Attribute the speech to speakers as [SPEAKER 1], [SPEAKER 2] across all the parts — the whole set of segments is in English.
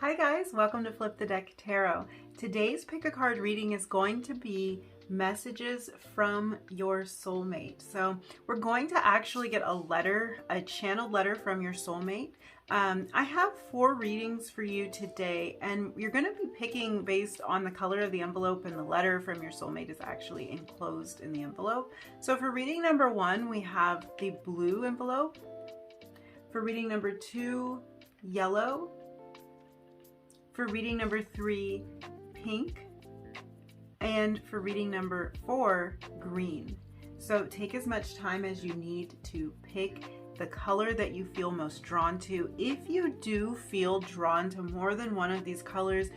[SPEAKER 1] Hi guys, welcome to Flip the Deck Tarot. Today's pick a card reading is going to be messages from your soulmate. So we're going to actually get a letter, a channeled letter from your soulmate. I have 4 readings for you today, and you're going to be picking based on the color of the envelope, and the letter from your soulmate is actually enclosed in the envelope. So for reading number 1, we have the blue envelope. For reading number 2, yellow. For reading number 3, pink. And for reading number 4, green. So take as much time as you need to pick the color that you feel most drawn to. If you do feel drawn to more than one of these colors,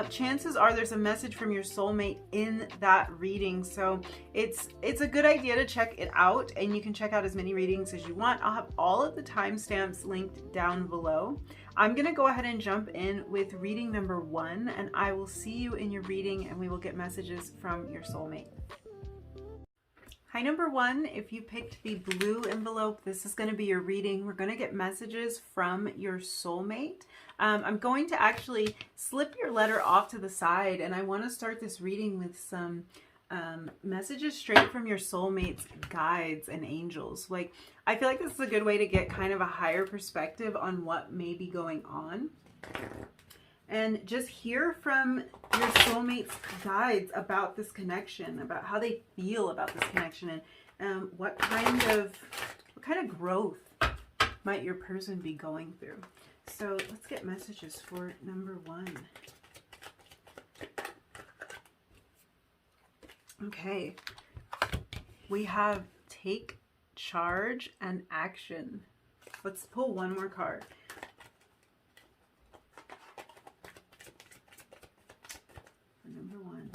[SPEAKER 1] chances are there's a message from your soulmate in that reading. So it's a good idea to check it out, and you can check out as many readings as you want. I'll have all of the timestamps linked down below. I'm going to go ahead and jump in with reading number 1, and I will see you in your reading, and we will get messages from your soulmate. Hi, number 1. If you picked the blue envelope, this is going to be your reading. We're going to get messages from your soulmate. I'm going to actually slip your letter off to the side, and I want to start this reading with some messages straight from your soulmate's guides and angels. Like, I feel like this is a good way to get kind of a higher perspective on what may be going on. And just hear from your soulmate's guides about this connection, about how they feel about this connection, and what kind of growth might your person be going through. So let's get messages for number 1. Okay, we have take charge and action. Let's pull one more card. Number 1.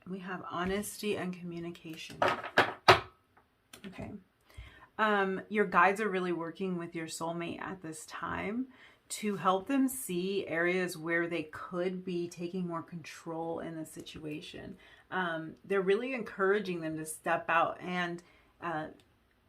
[SPEAKER 1] We have honesty and communication. Okay. Your guides are really working with your soulmate at this time to help them see areas where they could be taking more control in the situation. They're really encouraging them to step out and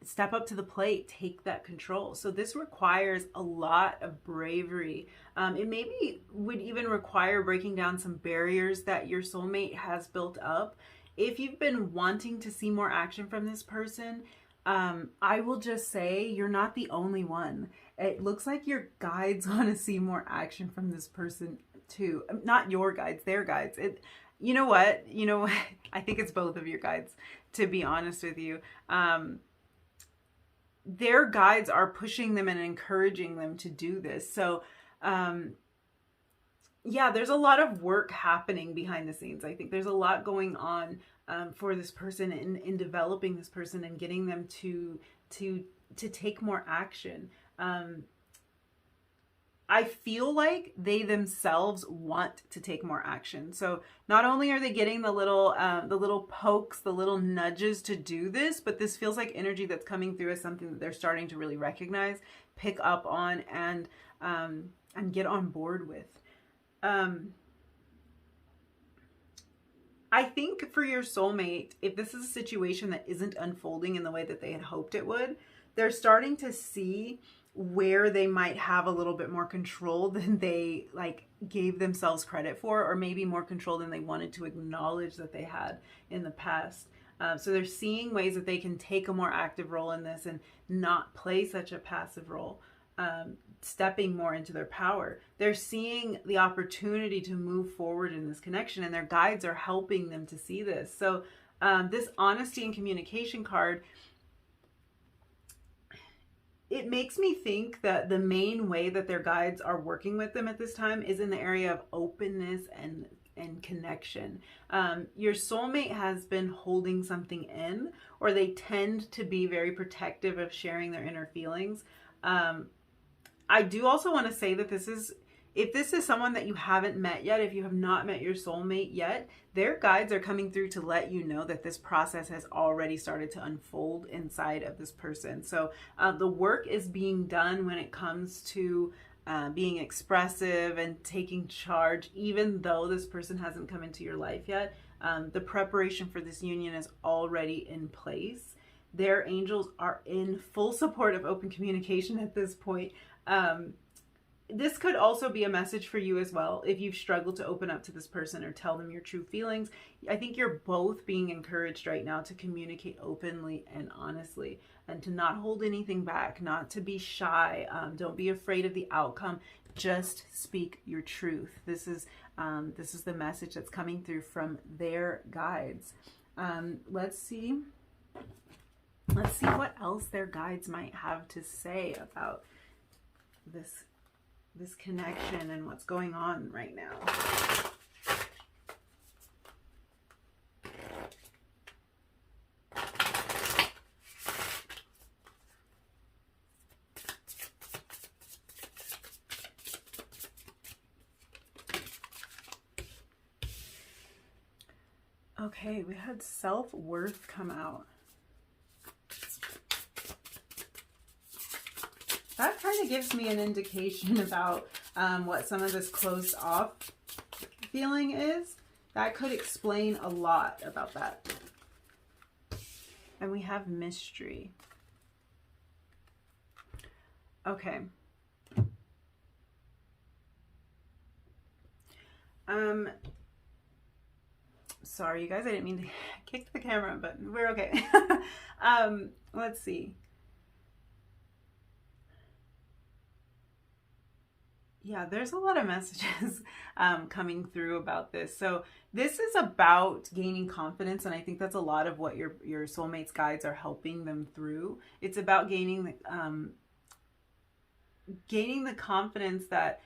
[SPEAKER 1] step up to the plate, take that control. So this requires a lot of bravery. It maybe would even require breaking down some barriers that your soulmate has built up. If you've been wanting to see more action from this person, I will just say you're not the only one. It looks like your guides want to see more action from this person too. Not your guides, their guides. You know what? I think it's both of your guides, to be honest with you. Their guides are pushing them and encouraging them to do this. So, yeah, there's a lot of work happening behind the scenes. I think there's a lot going on for this person in developing this person and getting them to take more action. I feel like they themselves want to take more action. So not only are they getting the little pokes, the little nudges to do this, but this feels like energy that's coming through as something that they're starting to really recognize, pick up on, and get on board with. I think for your soulmate, if this is a situation that isn't unfolding in the way that they had hoped it would, they're starting to see where they might have a little bit more control than they gave themselves credit for, or maybe more control than they wanted to acknowledge that they had in the past. So they're seeing ways that they can take a more active role in this and not play such a passive role, stepping more into their power. They're seeing the opportunity to move forward in this connection, and their guides are helping them to see this. So this honesty and communication card, it makes me think that the main way that their guides are working with them at this time is in the area of openness and connection. Your soulmate has been holding something in, or they tend to be very protective of sharing their inner feelings. I do also want to say that if this is someone that you haven't met yet, if you have not met your soulmate yet, their guides are coming through to let you know that this process has already started to unfold inside of this person. So the work is being done when it comes to being expressive and taking charge, even though this person hasn't come into your life yet. The preparation for this union is already in place. Their angels are in full support of open communication at this point. This could also be a message for you as well if you've struggled to open up to this person or tell them your true feelings. I think you're both being encouraged right now to communicate openly and honestly, and to not hold anything back, not to be shy. Don't be afraid of the outcome. Just speak your truth. This is the message that's coming through from their guides. Let's see what else their guides might have to say about this connection and what's going on right now. Okay, we had self-worth come out. That kind of gives me an indication about what some of this closed off feeling is. That could explain a lot about that. And we have mystery. Okay. Sorry, you guys, I didn't mean to kick the camera, but we're okay. Let's see. Yeah, there's a lot of messages coming through about this. So this is about gaining confidence, and I think that's a lot of what your soulmates guides are helping them through. It's about gaining the confidence that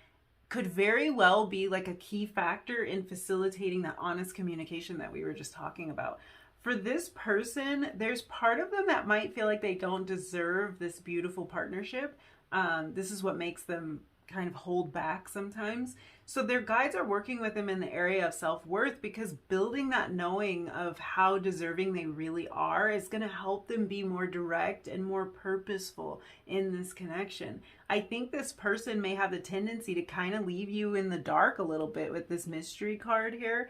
[SPEAKER 1] could very well be like a key factor in facilitating that honest communication that we were just talking about. For this person, there's part of them that might feel like they don't deserve this beautiful partnership. This is what makes them kind of hold back sometimes. So their guides are working with them in the area of self-worth, because building that knowing of how deserving they really are is going to help them be more direct and more purposeful in this connection. I think this person may have the tendency to kind of leave you in the dark a little bit with this mystery card here.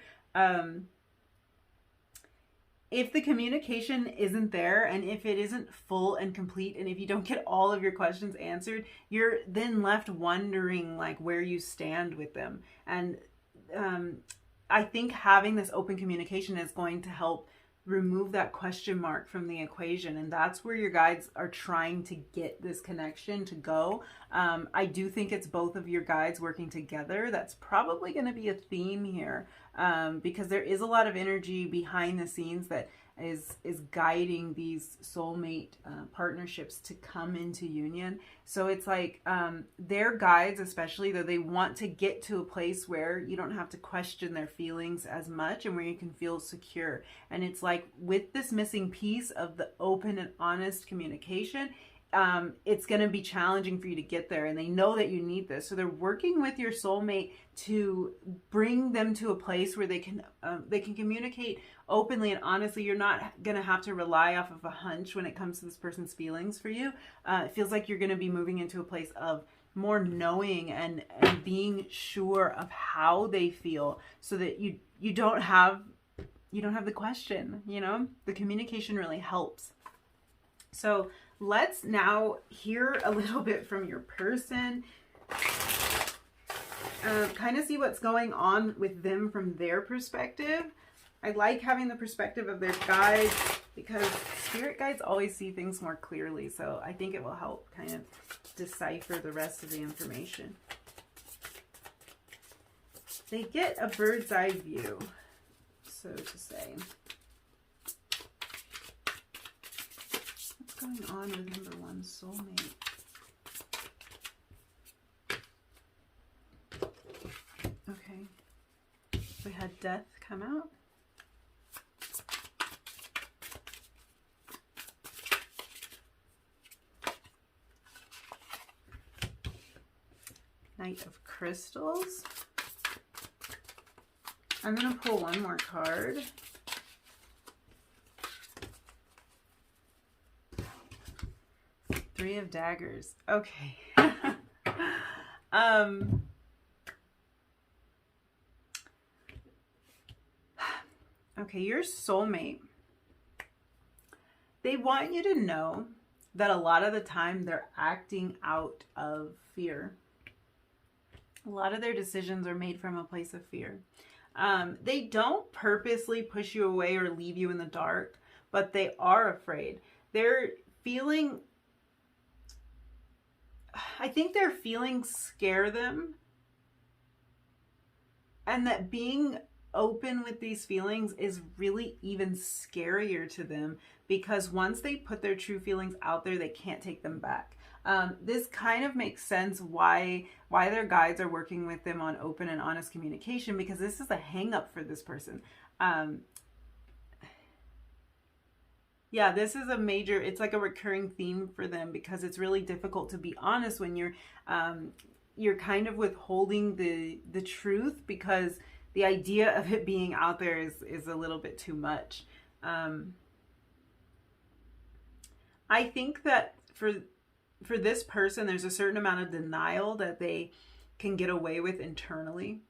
[SPEAKER 1] If the communication isn't there, and if it isn't full and complete, and if you don't get all of your questions answered, you're then left wondering like where you stand with them. And I think having this open communication is going to help remove that question mark from the equation, and that's where your guides are trying to get this connection to go. I do think it's both of your guides working together. That's probably going to be a theme here, because there is a lot of energy behind the scenes that is guiding these soulmate partnerships to come into union. So it's like their guides, especially though, they want to get to a place where you don't have to question their feelings as much and where you can feel secure. And it's like with this missing piece of the open and honest communication, it's going to be challenging for you to get there, and they know that you need this. So they're working with your soulmate to bring them to a place where they can communicate openly and honestly. You're not going to have to rely off of a hunch when it comes to this person's feelings for you. It feels like you're going to be moving into a place of more knowing and being sure of how they feel, so that you don't have the question. You know, the communication really helps. So let's now hear a little bit from your person. Kind of see what's going on with them from their perspective. I like having the perspective of their guides, because spirit guides always see things more clearly. So I think it will help kind of decipher the rest of the information. They get a bird's eye view, so to say. What's going on with number one soulmate? Okay. We had death come out. Knight of Crystals. I'm going to pull one more card. Three of Daggers. Okay. Okay, your soulmate They want you to know that a lot of the time they're acting out of fear. A lot of their decisions are made from a place of fear. They don't purposely push you away or leave you in the dark, but they are afraid. They're feeling, I think their feelings scare them, and that being open with these feelings is really even scarier to them, because once they put their true feelings out there, they can't take them back. This kind of makes sense why their guides are working with them on open and honest communication, because this is a hang up for this person. Yeah, this is a major, it's like a recurring theme for them, because it's really difficult to be honest when you're kind of withholding the truth, because the idea of it being out there is a little bit too much. I think that for this person, there's a certain amount of denial that they can get away with internally.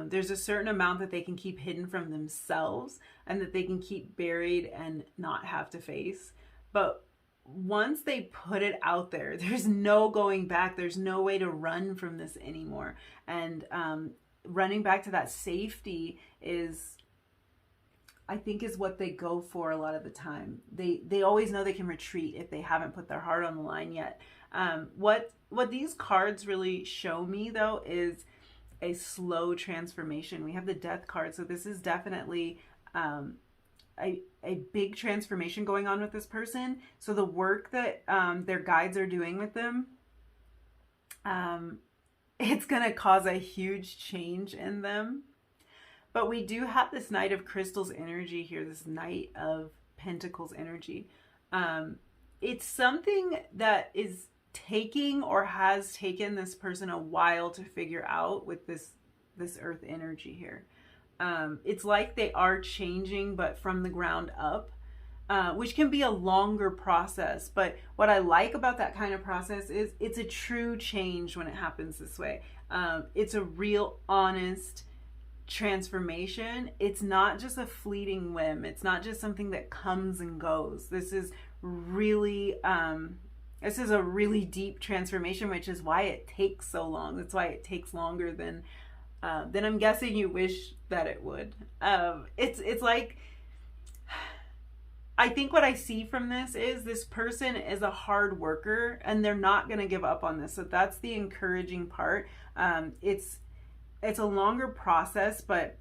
[SPEAKER 1] There's a certain amount that they can keep hidden from themselves and that they can keep buried and not have to face. But once they put it out there, there's no going back. There's no way to run from this anymore. And running back to that safety is, I think, is what they go for a lot of the time. They always know they can retreat if they haven't put their heart on the line yet. What these cards really show me, though, is a slow transformation. We have the Death card, so this is definitely a big transformation going on with this person. So the work that their guides are doing with them, it's going to cause a huge change in them. But we do have this Knight of Crystals energy here, this Knight of Pentacles energy. It's something that is taking, or has taken, this person a while to figure out with this Earth energy here. It's like they are changing, but from the ground up, which can be a longer process. But what I like about that kind of process is it's a true change when it happens this way. It's a real, honest transformation. It's not just a fleeting whim. It's not just something that comes and goes. This is really a really deep transformation, which is why it takes so long. That's why it takes longer than I'm guessing you wish that it would. It's like, I think what I see from this person is a hard worker, and they're not going to give up on this. So that's the encouraging part. It's a longer process, but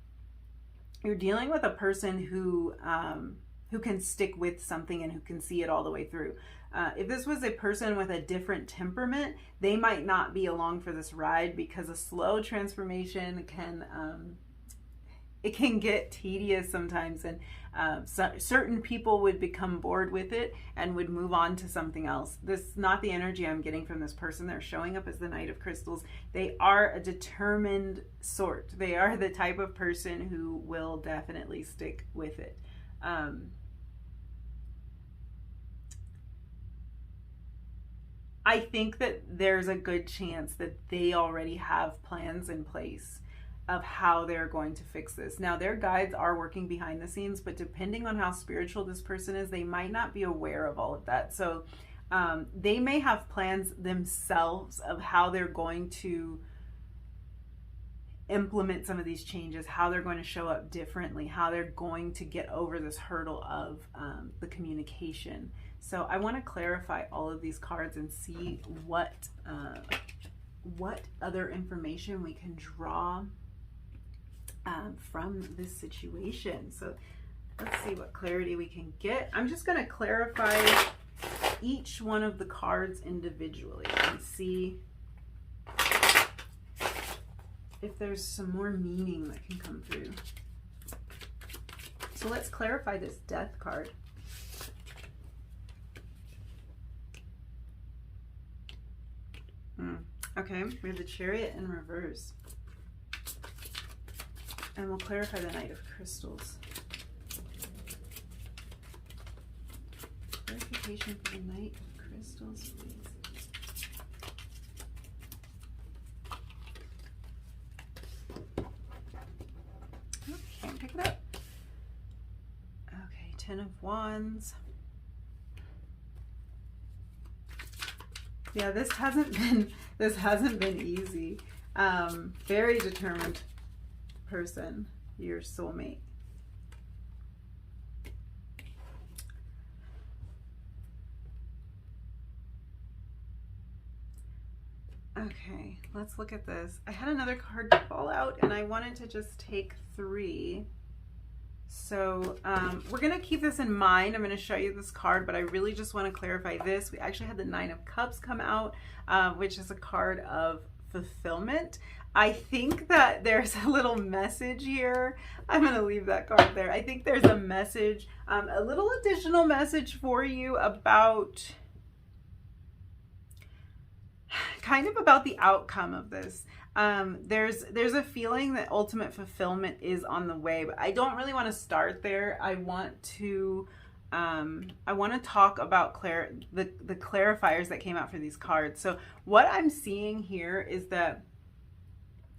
[SPEAKER 1] you're dealing with a person who can stick with something and who can see it all the way through. If this was a person with a different temperament, they might not be along for this ride, because a slow transformation can get tedious sometimes, and certain people would become bored with it and would move on to something else. This is not the energy I'm getting from this person. They're showing up as the Knight of Crystals. They are a determined sort. They are the type of person who will definitely stick with it. I think that there's a good chance that they already have plans in place of how they're going to fix this. Now, their guides are working behind the scenes, but depending on how spiritual this person is, they might not be aware of all of that. So they may have plans themselves of how they're going to implement some of these changes, how they're going to show up differently, how they're going to get over this hurdle of the communication. So I want to clarify all of these cards and see what other information we can draw from this situation. So let's see what clarity we can get. I'm just going to clarify each one of the cards individually and see if there's some more meaning that can come through. So let's clarify this Death card. Okay, we have the Chariot in reverse. And we'll clarify the Knight of Crystals. Clarification for the Knight of Crystals, please. Oh, can't pick it up. Okay, Ten of Wands. Yeah, this hasn't been easy. Very determined person, your soulmate. Okay, let's look at this. I had another card fall out and I wanted to just take 3. So we're going to keep this in mind. I'm going to show you this card, but I really just want to clarify this. We actually had the 9 of Cups come out, which is a card of fulfillment. I think that there's a little message here. I'm going to leave that card there. I think there's a message, a little additional message for you about kind of about the outcome of this. There's a feeling that ultimate fulfillment is on the way, but I don't really want to start there. I want to talk about the clarifiers that came out for these cards. So what I'm seeing here is that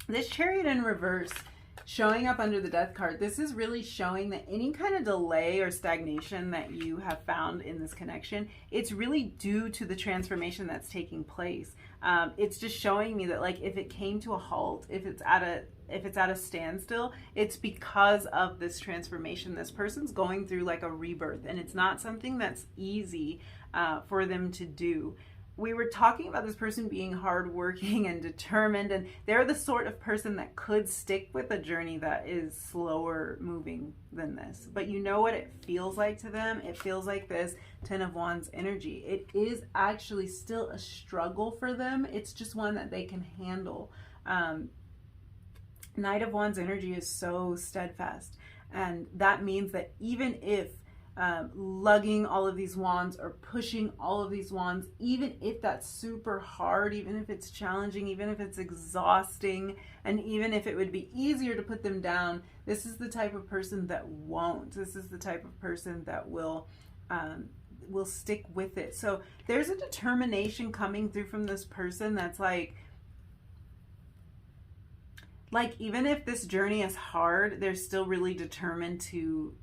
[SPEAKER 1] this Chariot in reverse showing up under the Death card, this is really showing that any kind of delay or stagnation that you have found in this connection, it's really due to the transformation that's taking place. It's just showing me that, like, if it came to a halt, if it's at a standstill, it's because of this transformation. This person's going through like a rebirth, and it's not something that's easy for them to do. We were talking about this person being hardworking and determined, and they're the sort of person that could stick with a journey that is slower moving than this. But you know what it feels like to them? It feels like this 10 of Wands energy. It is actually still a struggle for them. It's just one that they can handle. Knight of Wands energy is so steadfast, and that means that even if lugging all of these wands or pushing all of these wands, even if that's super hard, even if it's challenging, even if it's exhausting, and even if it would be easier to put them down, this is the type of person that won't. This is the type of person that will stick with it. So there's a determination coming through from this person that's like even if this journey is hard, they're still really determined to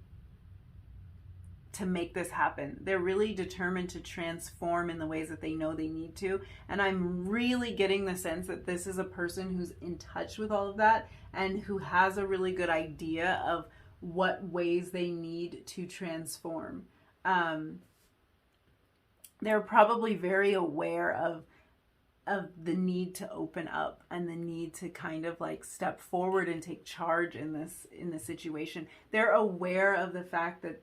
[SPEAKER 1] make this happen. They're really determined to transform in the ways that they know they need to. And I'm really getting the sense that this is a person who's in touch with all of that and who has a really good idea of what ways they need to transform. They're probably very aware of the need to open up and the need to kind of like step forward and take charge in this situation. They're aware of the fact that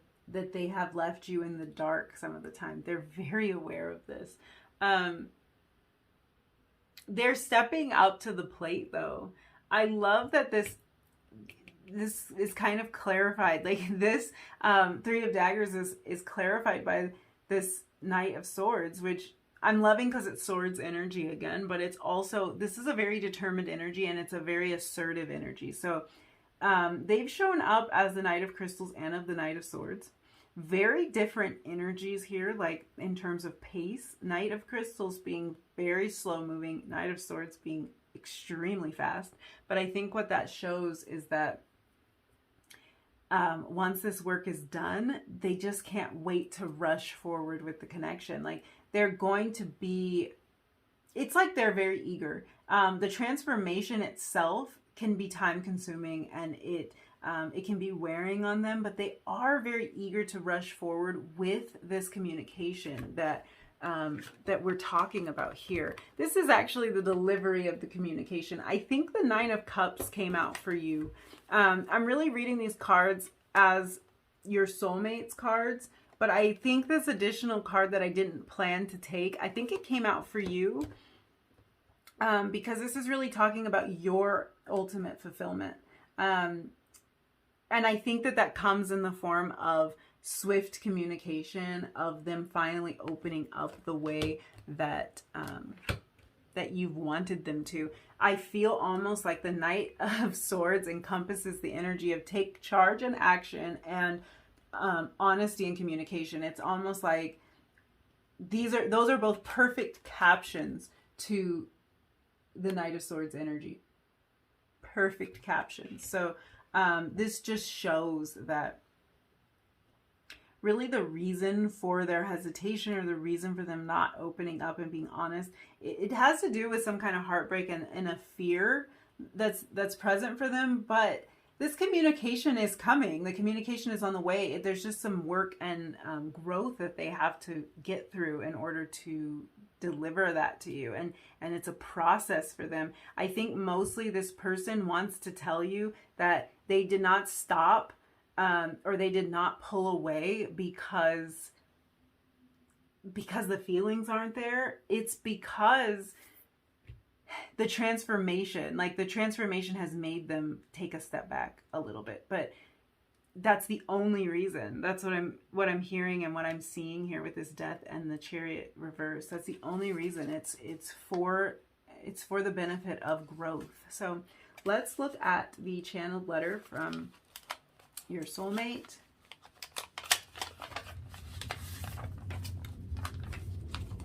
[SPEAKER 1] they have left you in the dark some of the time. They're very aware of this. They're stepping up to the plate though. I love that this is kind of clarified. Like this 3 of Daggers is clarified by this Knight of Swords, which I'm loving because it's swords energy again, but it's also, this is a very determined energy and it's a very assertive energy. So they've shown up as the Knight of Crystals and of the Knight of Swords. Very different energies here, like in terms of pace. Knight of Crystals being very slow moving, Knight of Swords being extremely fast. But I think what that shows is that once this work is done, they just can't wait to rush forward with the connection. Like they're going to be, it's like they're very eager. The transformation itself can be time consuming and it can be wearing on them, but they are very eager to rush forward with this communication that we're talking about here. This is actually the delivery of the communication. I think the 9 of Cups came out for you. I'm really reading these cards as your soulmates cards, but I think this additional card that I didn't plan to take, I think it came out for you because this is really talking about your ultimate fulfillment. And I think that comes in the form of swift communication, of them finally opening up the way that that you've wanted them to. I feel almost like the Knight of Swords encompasses the energy of take charge and action and honesty and communication. It's almost like those are both perfect captions to the Knight of Swords energy. Perfect captions. So this just shows that really the reason for their hesitation or the reason for them not opening up and being honest, it has to do with some kind of heartbreak and a fear that's present for them. But this communication is coming. The communication is on the way. There's just some work and growth that they have to get through in order to deliver that to you. And it's a process for them. I think mostly this person wants to tell you that they did not stop or they did not pull away because the feelings aren't there. It's because the transformation has made them take a step back a little bit. But that's the only reason. That's what I'm hearing and what I'm seeing here with this Death and the Chariot reverse. That's the only reason. It's for the benefit of growth. So let's look at the channeled letter from your soulmate.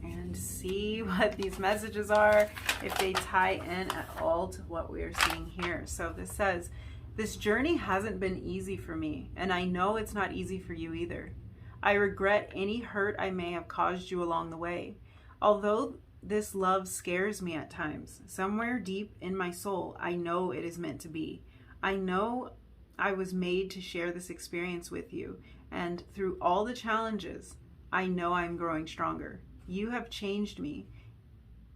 [SPEAKER 1] And see what these messages are, if they tie in at all to what we are seeing here. So this says, this journey hasn't been easy for me, and I know it's not easy for you either. I regret any hurt I may have caused you along the way. Although this love scares me at times, somewhere deep in my soul, I know it is meant to be. I know I was made to share this experience with you, and through all the challenges, I know I'm growing stronger. You have changed me.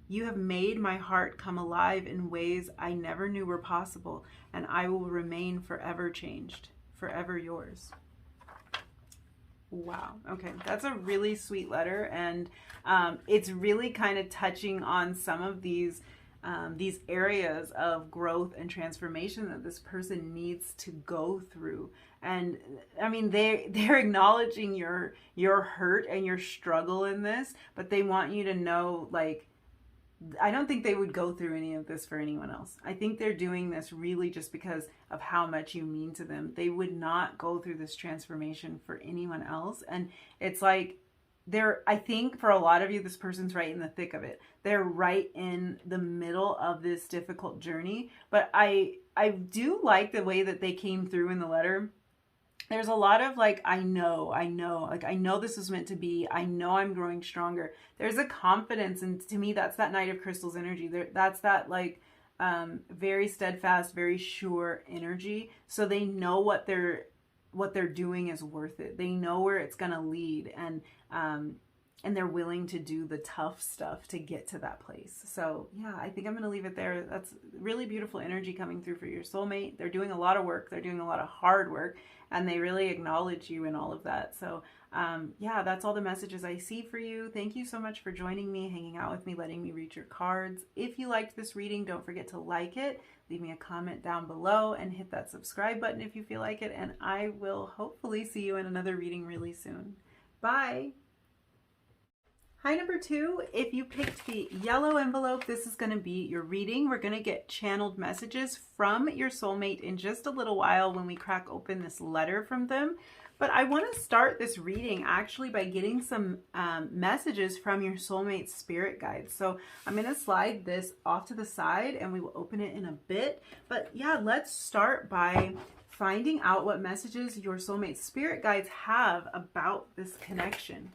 [SPEAKER 1] You have made my heart come alive in ways I never knew were possible, and I will remain forever changed, forever yours. Wow. Okay, that's a really sweet letter, and it's really kind of touching on some of these areas of growth and transformation that this person needs to go through. And I mean, they're acknowledging your hurt and your struggle in this, but they want you to know, like, I don't think they would go through any of this for anyone else. I think they're doing this really just because of how much you mean to them. They would not go through this transformation for anyone else. And it's like, I think for a lot of you, this person's right in the thick of it. They're right in the middle of this difficult journey. But I do like the way that they came through in the letter. There's a lot of like, I know, like, I know this is meant to be. I know I'm growing stronger. There's a confidence. And to me, that's that Knight of Crystals energy. That's that like very steadfast, very sure energy. So they know what they're doing is worth it. They know where it's going to lead. And they're willing to do the tough stuff to get to that place. So yeah, I think I'm going to leave it there. That's really beautiful energy coming through for your soulmate. They're doing a lot of work. They're doing a lot of hard work, and they really acknowledge you in all of that. So yeah, that's all the messages I see for you. Thank you so much for joining me, hanging out with me, letting me read your cards. If you liked this reading, don't forget to like it. Leave me a comment down below and hit that subscribe button if you feel like it. And I will hopefully see you in another reading really soon. Bye. Hi, number 2. If you picked the yellow envelope, this is going to be your reading. We're going to get channeled messages from your soulmate in just a little while when we crack open this letter from them. But I want to start this reading actually by getting some messages from your soulmate's spirit guides. So I'm going to slide this off to the side and we will open it in a bit. But yeah, let's start by finding out what messages your soulmate's spirit guides have about this connection.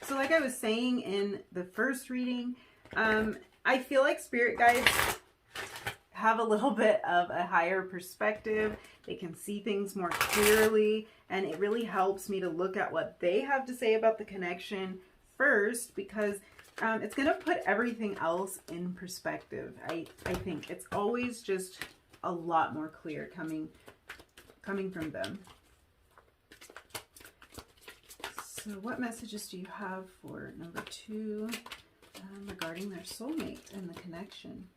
[SPEAKER 1] So like I was saying in the first reading, I feel like spirit guides have a little bit of a higher perspective. They can see things more clearly, and it really helps me to look at what they have to say about the connection first, because it's going to put everything else in perspective. I think it's always just a lot more clear coming from them. So what messages do you have for number 2 regarding their soulmate and the connection?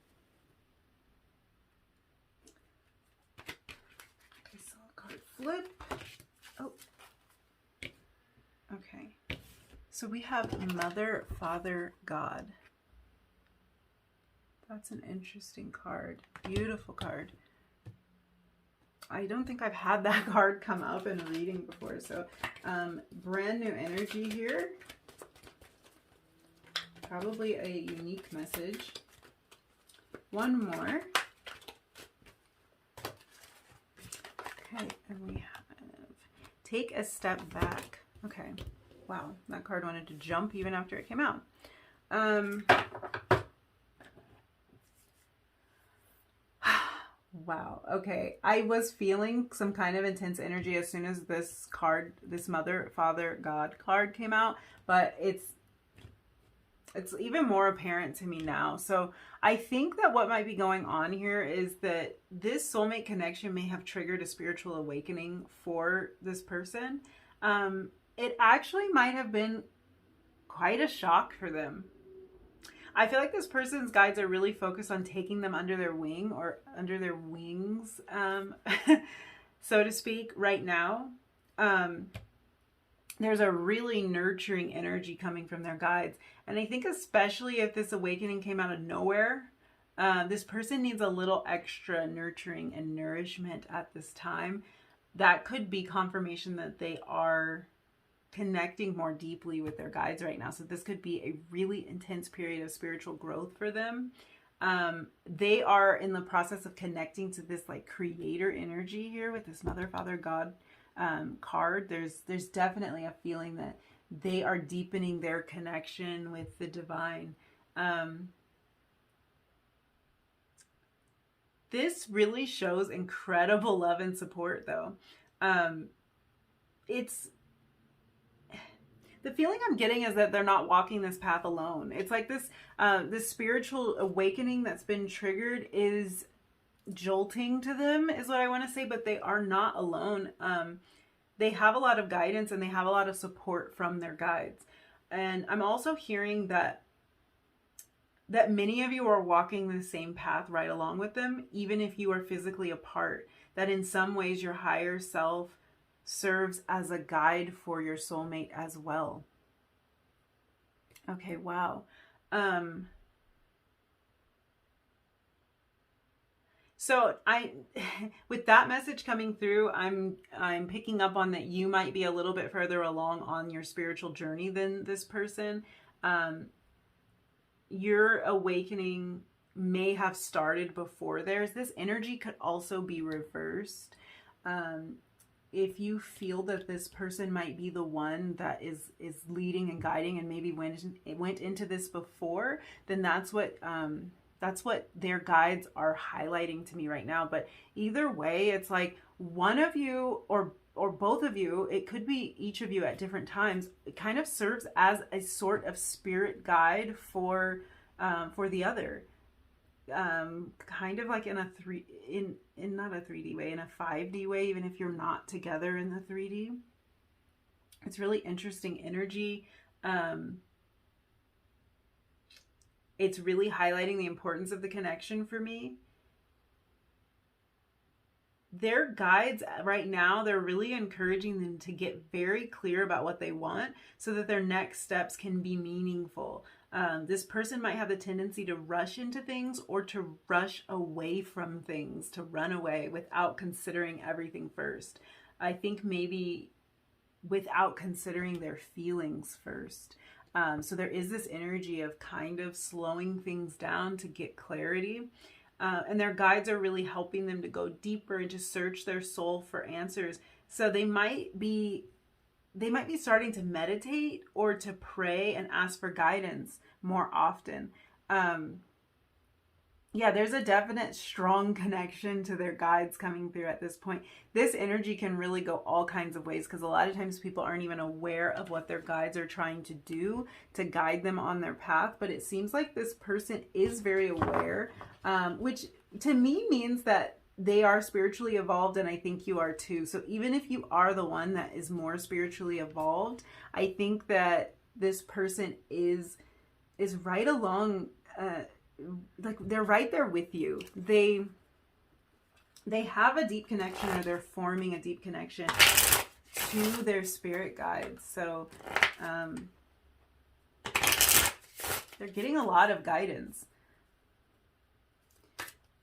[SPEAKER 1] Okay, so a card flip. Oh. Okay. So we have Mother, Father, God. That's an interesting card. Beautiful card. I don't think I've had that card come up in a reading before. So brand new energy here. Probably a unique message. One more. Okay, and we have Take a step back. Okay. Wow. That card wanted to jump even after it came out. Wow. Okay. I was feeling some kind of intense energy as soon as this card, this Mother, Father, God card came out, but it's even more apparent to me now. So I think that what might be going on here is that this soulmate connection may have triggered a spiritual awakening for this person. It actually might have been quite a shock for them. I feel like this person's guides are really focused on taking them under their wing or under their wings, so to speak, right now. There's a really nurturing energy coming from their guides. And I think especially if this awakening came out of nowhere, this person needs a little extra nurturing and nourishment at this time. That could be confirmation that they are connecting more deeply with their guides right now. So this could be a really intense period of spiritual growth for them. They are in the process of connecting to this like creator energy here with this Mother, Father, God card. There's definitely a feeling that they are deepening their connection with the divine. This really shows incredible love and support though. It's the feeling I'm getting is that they're not walking this path alone. It's like this spiritual awakening that's been triggered is jolting to them, is what I want to say, but they are not alone. They have a lot of guidance and they have a lot of support from their guides. And I'm also hearing that many of you are walking the same path right along with them, even if you are physically apart. That in some ways your higher self serves as a guide for your soulmate as well. Okay, wow. So with that message coming through, I'm picking up on that you might be a little bit further along on your spiritual journey than this person. Your awakening may have started before theirs. This energy could also be reversed. If you feel that this person might be the one that is leading and guiding and maybe went into this before, then that's what their guides are highlighting to me right now. But either way, it's like one of you or both of you, it could be each of you at different times, it kind of serves as a sort of spirit guide for the other. Kind of like in a not a 3D way, in a 5D way, even if you're not together in the 3D. It's really interesting energy. It's really highlighting the importance of the connection for me. Their guides right now, they're really encouraging them to get very clear about what they want so that their next steps can be meaningful. This person might have the tendency to rush into things or to rush away from things, to run away without considering everything first. I think maybe without considering their feelings first. So there is this energy of kind of slowing things down to get clarity. And their guides are really helping them to go deeper and to search their soul for answers. So they might be starting to meditate or to pray and ask for guidance more often. Yeah, there's a definite strong connection to their guides coming through at this point. This energy can really go all kinds of ways because a lot of times people aren't even aware of what their guides are trying to do to guide them on their path. But it seems like this person is very aware, which to me means that they are spiritually evolved, and I think you are too. So even if you are the one that is more spiritually evolved, I think that this person is right along, like they're right there with you. They have a deep connection, or they're forming a deep connection to their spirit guides. So they're getting a lot of guidance.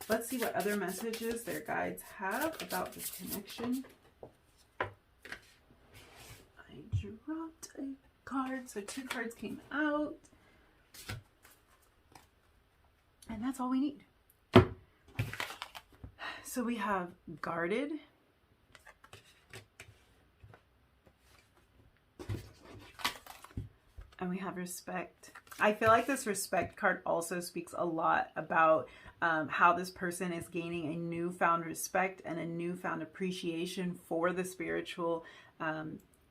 [SPEAKER 1] Let's see what other messages their guides have about this connection. I dropped a card, so 2 cards came out. And that's all we need. So we have guarded, And we have respect. I feel like this respect card also speaks a lot about how this person is gaining a newfound respect and a newfound appreciation for the spiritual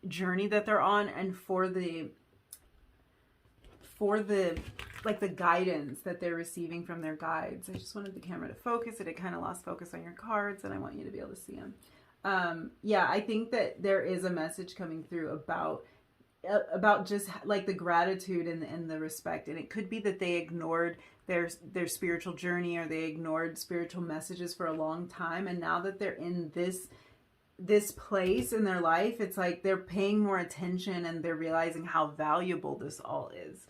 [SPEAKER 1] journey that they're on, and for the like the guidance that they're receiving from their guides. I just wanted the camera to focus it. It kind of lost focus on your cards, and I want you to be able to see them. Yeah, I think that there is a message coming through about just like the gratitude and the respect. And it could be that they ignored their spiritual journey, or they ignored spiritual messages for a long time, and now that they're in this place in their life, it's like they're paying more attention and they're realizing how valuable this all is.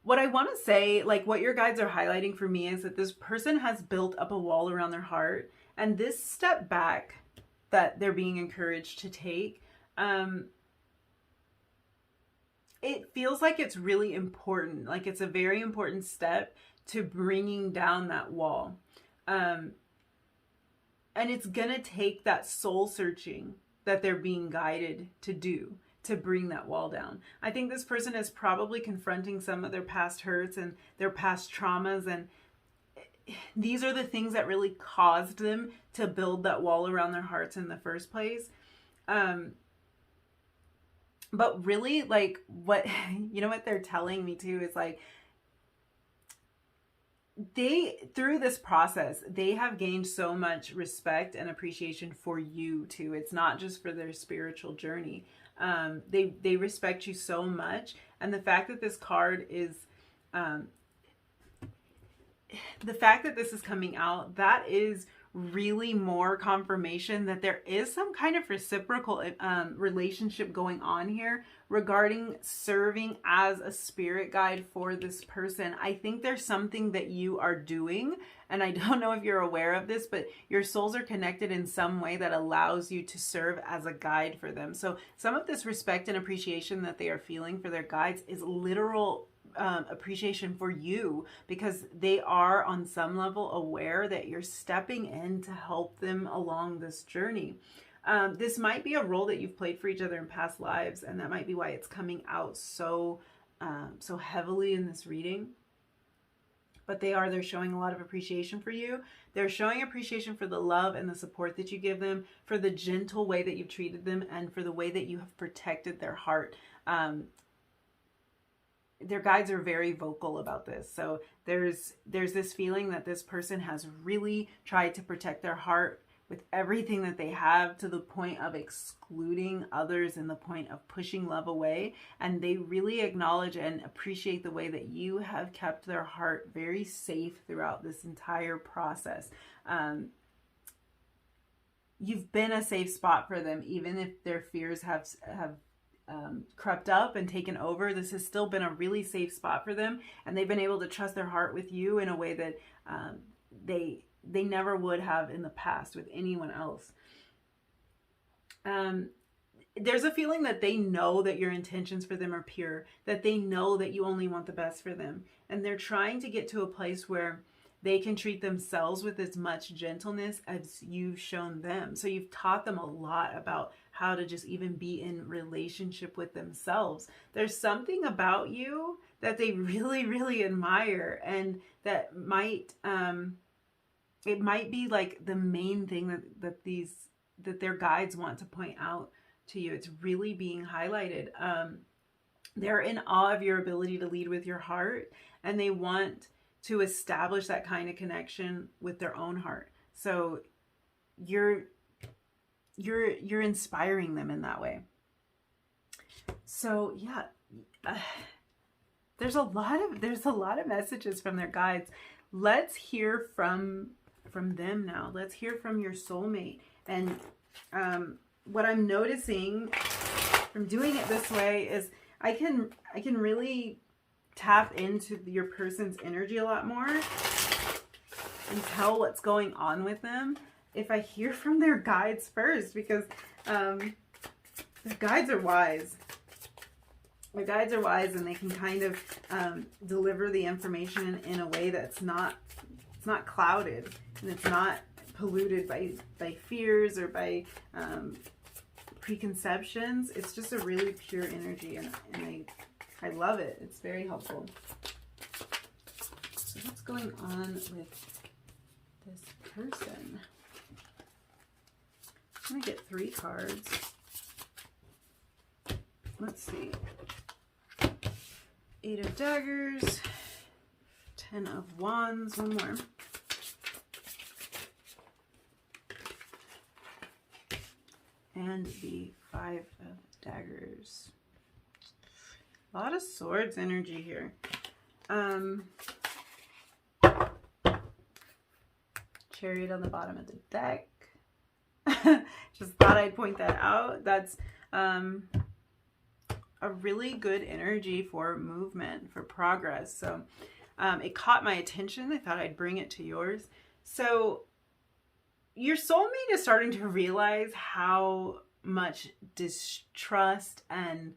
[SPEAKER 1] What I want to say, like what your guides are highlighting for me, is that this person has built up a wall around their heart, and this step back that they're being encouraged to take, it feels like it's really important. Like it's a very important step to bringing down that wall. And it's gonna take that soul searching that they're being guided to do to bring that wall down. I think this person is probably confronting some of their past hurts and their past traumas, and these are the things that really caused them to build that wall around their hearts in the first place. But really, like, what, you know, what they're telling me too is like, through this process, they have gained so much respect and appreciation for you too. It's not just for their spiritual journey. They respect you so much. And the fact that this card is, the fact that this is coming out, that is really more confirmation that there is some kind of reciprocal relationship going on here regarding serving as a spirit guide for this person. I think there's something that you are doing, and I don't know if you're aware of this, but your souls are connected in some way that allows you to serve as a guide for them. So some of this respect and appreciation that they are feeling for their guides is literal appreciation for you, because they are on some level aware that you're stepping in to help them along this journey. This might be a role that you've played for each other in past lives, and that might be why it's coming out so heavily in this reading. But they're showing a lot of appreciation for you. They're showing appreciation for the love and the support that you give them, for the gentle way that you've treated them, and for the way that you have protected their heart. Their guides are very vocal about this. So there's this feeling that this person has really tried to protect their heart with everything that they have, to the point of excluding others and the point of pushing love away. And they really acknowledge and appreciate the way that you have kept their heart very safe throughout this entire process. You've been a safe spot for them, even if their fears have crept up and taken over. This has still been a really safe spot for them, and they've been able to trust their heart with you in a way that they never would have in the past with anyone else. There's a feeling that they know that your intentions for them are pure, that they know that you only want the best for them, and they're trying to get to a place where they can treat themselves with as much gentleness as you've shown them. So you've taught them a lot about how to just even be in relationship with themselves. There's something about you that they really, really admire, and that might, it might be like the main thing that their guides want to point out to you. It's really being highlighted. They're in awe of your ability to lead with your heart, and they want to establish that kind of connection with their own heart. So you're inspiring them in that way. So yeah, there's a lot of messages from their guides. Let's hear from them now. Let's hear from your soulmate. And what I'm noticing from doing it this way is I can really tap into your person's energy a lot more and tell what's going on with them if I hear from their guides first, because their guides are wise. Their guides are wise, and they can kind of deliver the information in a way that's not clouded, and it's not polluted by fears or by preconceptions. It's just a really pure energy, and I love it. It's very helpful. So what's going on with this person? I'm going to get 3 cards. Let's see. 8 of Daggers, 10 of Wands, one more. And the 5 of Daggers. A lot of Swords energy here. Chariot on the bottom of the deck. Just thought I'd point that out. That's a really good energy for movement, for progress. So it caught my attention. I thought I'd bring it to yours. So your soulmate is starting to realize how much distrust and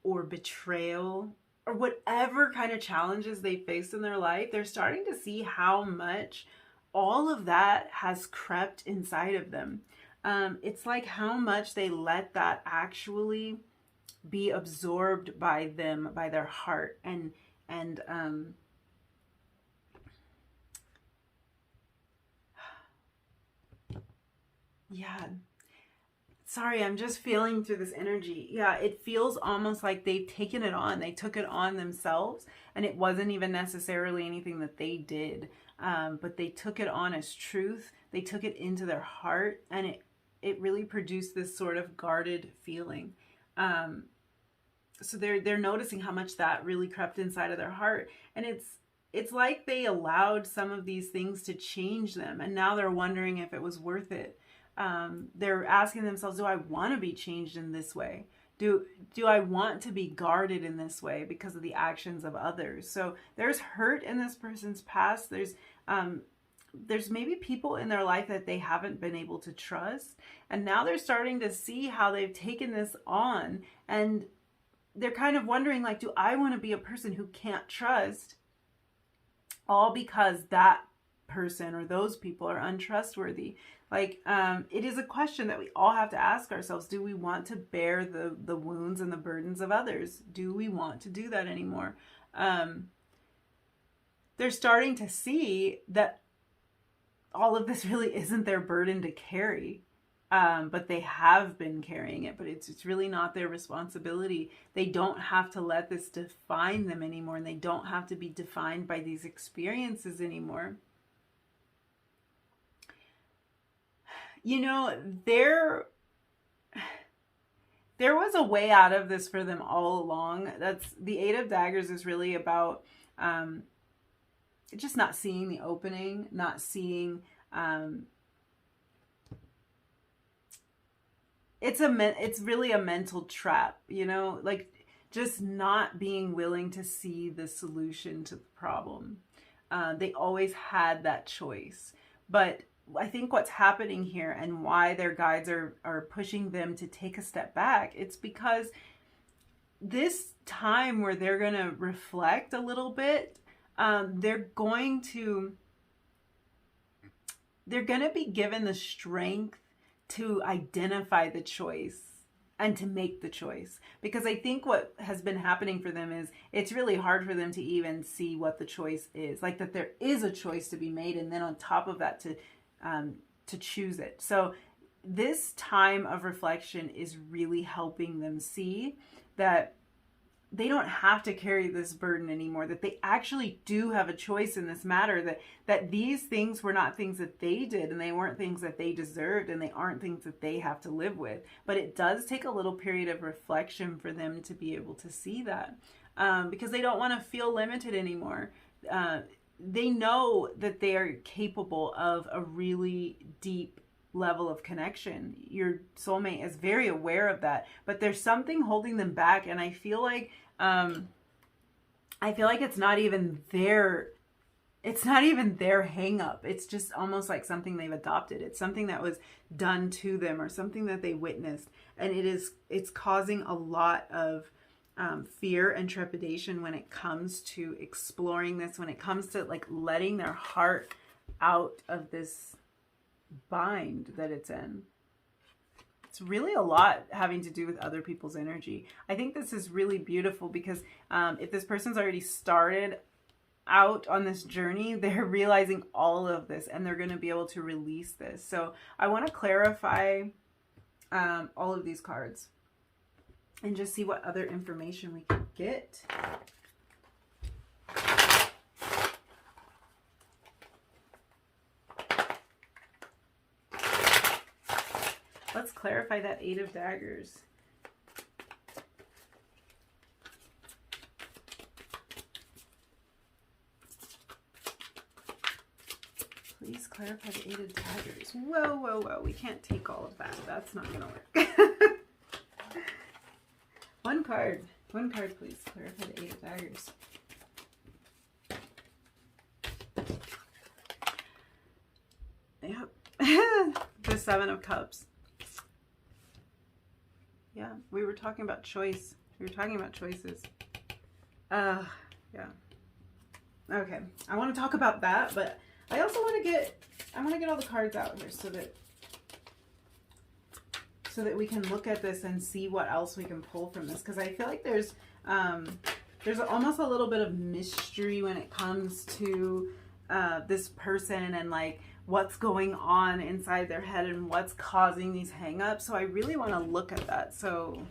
[SPEAKER 1] or betrayal or whatever kind of challenges they face in their life, they're starting to see how much all of that has crept inside of them. It's like how much they let that actually be absorbed by them, by their heart, and yeah. Sorry, I'm just feeling through this energy. Yeah, it feels almost like they've taken it on. They took it on themselves, and it wasn't even necessarily anything that they did, but they took it on as truth. They took it into their heart, and it really produced this sort of guarded feeling. So they're noticing how much that really crept inside of their heart, and it's like they allowed some of these things to change them, and now they're wondering if it was worth it. They're asking themselves, do I want to be changed in this way? Do I want to be guarded in this way because of the actions of others? So there's hurt in this person's past. There's maybe people in their life that they haven't been able to trust, and now they're starting to see how they've taken this on, and they're kind of wondering, like, do I want to be a person who can't trust, all because that person or those people are untrustworthy? Like, it is a question that we all have to ask ourselves. Do we want to bear the wounds and the burdens of others? Do we want to do that anymore? They're starting to see that all of this really isn't their burden to carry. But they have been carrying it, but it's really not their responsibility. They don't have to let this define them anymore, and they don't have to be defined by these experiences anymore. You know, there was a way out of this for them all along. That's the 8 of Daggers is really about just not seeing the opening, not seeing it's really a mental trap, you know, like just not being willing to see the solution to the problem. They always had that choice, but I think what's happening here and why their guides are pushing them to take a step back, it's because this time where they're going to reflect a little bit, they're going to be given the strength to identify the choice and to make the choice. Because I think what has been happening for them is it's really hard for them to even see what the choice is, like that there is a choice to be made, and then on top of that to choose it. So this time of reflection is really helping them see that they don't have to carry this burden anymore, that they actually do have a choice in this matter, that these things were not things that they did, and they weren't things that they deserved, and they aren't things that they have to live with. But it does take a little period of reflection for them to be able to see that, because they don't want to feel limited anymore. They know that they are capable of a really deep level of connection. Your soulmate is very aware of that, but there's something holding them back, and I feel like it's not even their hang up. It's just almost like something they've adopted. It's something that was done to them or something that they witnessed, and it's causing a lot of fear and trepidation when it comes to exploring this, when it comes to like letting their heart out of this bind that it's in. it's really a lot having to do with other people's energy. I think this is really beautiful because if this person's already started out on this journey, they're realizing all of this and they're going to be able to release this. So I want to clarify all of these cards and just see what other information we can get. Let's clarify that Eight of Daggers. Please clarify the Eight of Daggers. Whoa, whoa, whoa. We can't take all of that. That's not going to work. One card, please. Clarify the Eight of Daggers. Yep. The Seven of Cups. Yeah, we were talking about choice. We were talking about choices. Yeah. Okay, I want to talk about that, but I also want to get all the cards out here so that we can look at this and see what else we can pull from this, because I feel like there's almost a little bit of mystery when it comes to this person and like what's going on inside their head and what's causing these hang-ups. So I really want to look at that. So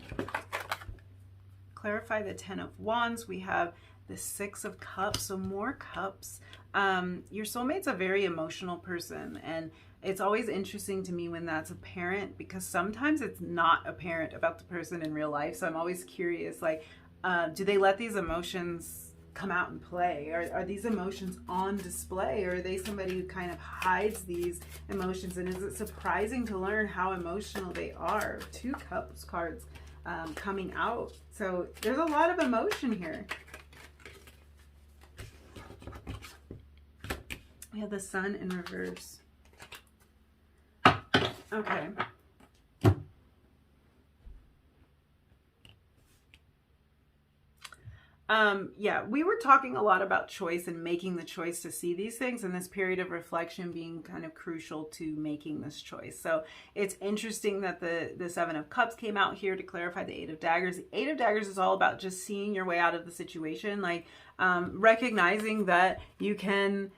[SPEAKER 1] clarify the Ten of Wands. We have the Six of Cups, so more cups. Your soulmate's a very emotional person, and it's always interesting to me when that's apparent, because sometimes it's not apparent about the person in real life. So I'm always curious, like, do they let these emotions come out and play? Are these emotions on display, or are they somebody who kind of hides these emotions? And is it surprising to learn how emotional they are? Two Cups cards coming out. So there's a lot of emotion here. We have the Sun in reverse. Okay. Yeah, we were talking a lot about choice and making the choice to see these things, and this period of reflection being kind of crucial to making this choice. So it's interesting that the Seven of Cups came out here to clarify the Eight of Daggers. The Eight of Daggers is all about just seeing your way out of the situation, like recognizing that you can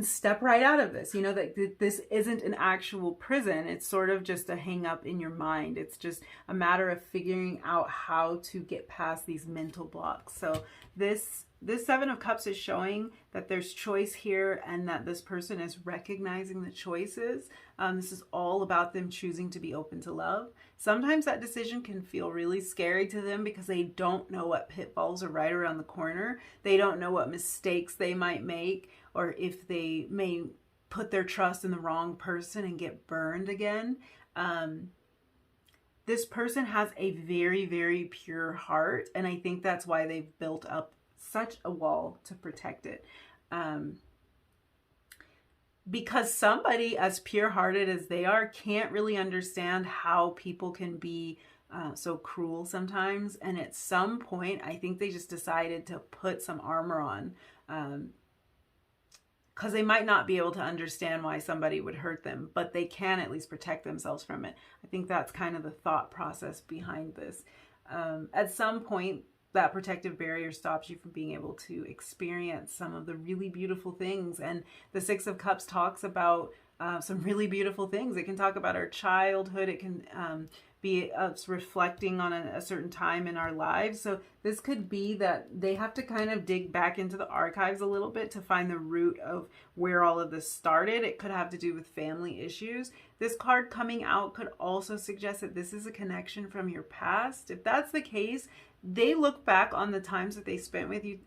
[SPEAKER 1] step right out of this, you know, that this isn't an actual prison. It's sort of just a hang up in your mind. It's just a matter of figuring out how to get past these mental blocks. So this Seven of Cups is showing that there's choice here, and that this person is recognizing the choices. This is all about them choosing to be open to love. Sometimes that decision can feel really scary to them because they don't know what pitfalls are right around the corner. They don't know what mistakes they might make, or if they may put their trust in the wrong person and get burned again. This person has a very, very pure heart, and I think that's why they've built up such a wall to protect it. Because somebody as pure-hearted as they are can't really understand how people can be so cruel sometimes. And at some point, I think they just decided to put some armor on, because they might not be able to understand why somebody would hurt them, but they can at least protect themselves from it. I think that's kind of the thought process behind this. At some point, that protective barrier stops you from being able to experience some of the really beautiful things. And the Six of Cups talks about some really beautiful things. It can talk about our childhood. It can be us reflecting on a certain time in our lives. So this could be that they have to kind of dig back into the archives a little bit to find the root of where all of this started. It could have to do with family issues. This card coming out could also suggest that this is a connection from your past. If that's the case, they look back on the times that they spent with you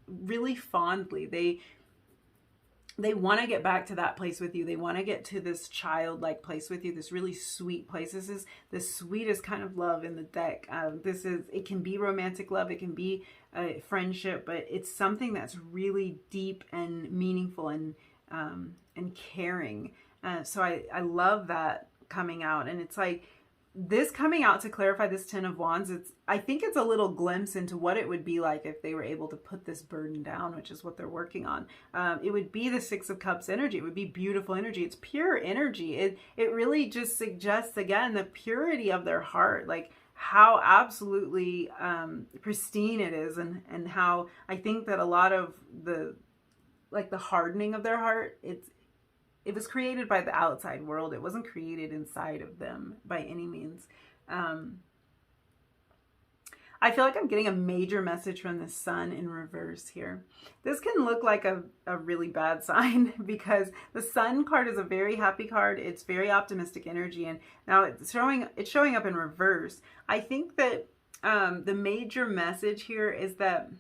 [SPEAKER 1] really fondly. They want to get back to that place with you. They want to get to this childlike place with you, this really sweet place. This is the sweetest kind of love in the deck. It can be romantic love, it can be friendship, but it's something that's really deep and meaningful and caring. So I love that coming out. And it's like, this coming out to clarify this Ten of Wands, I think it's a little glimpse into what it would be like if they were able to put this burden down, which is what they're working on. It would be the Six of Cups energy. It would be beautiful energy. It's pure energy. It really just suggests, again, the purity of their heart, like how absolutely pristine it is, and how I think that a lot of the hardening of their heart, it was created by the outside world. It wasn't created inside of them by any means. I feel like I'm getting a major message from the Sun in reverse here. This can look like a really bad sign because the Sun card is a very happy card. It's very optimistic energy, and now it's showing up in reverse. I think that the major message here is that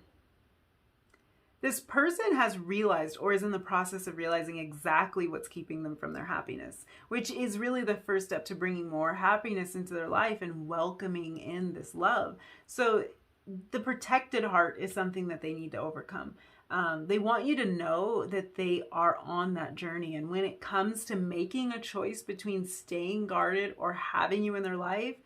[SPEAKER 1] this person has realized, or is in the process of realizing, exactly what's keeping them from their happiness, which is really the first step to bringing more happiness into their life and welcoming in this love. So the protected heart is something that they need to overcome. They want you to know that they are on that journey. And when it comes to making a choice between staying guarded or having you in their life,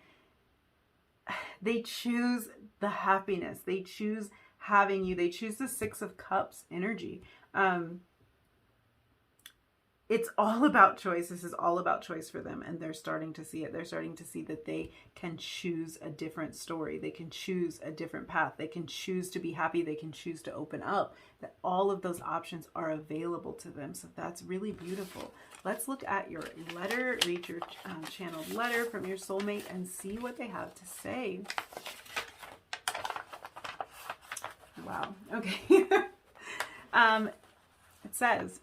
[SPEAKER 1] they choose the happiness. They choose having you. They choose the Six of Cups energy. It's all about choice. This is all about choice for them, and they're starting to see it. They're starting to see that they can choose a different story. They can choose a different path. They can choose to be happy. They can choose to open up. That all of those options are available to them. So that's really beautiful. Let's look at your letter. Read your channeled letter from your soulmate and see what they have to say. Wow. Okay. It says,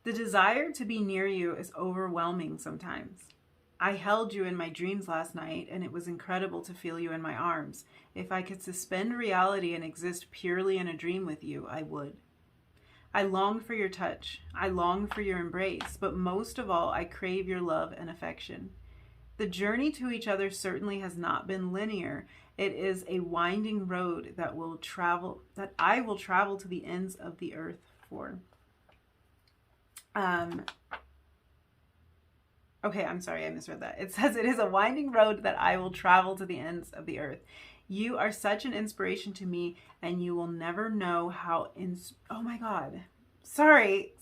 [SPEAKER 1] the desire to be near you is overwhelming sometimes. I held you in my dreams last night, and it was incredible to feel you in my arms. If I could suspend reality and exist purely in a dream with you, I would. I long for your touch. I long for your embrace, but most of all, I crave your love and affection. The journey to each other certainly has not been linear. It is a winding road that I will travel to the ends of the earth for. Okay, I'm sorry, I misread that. It says it is a winding road that I will travel to the ends of the earth. You are such an inspiration to me, and you will never know how oh my God. Sorry.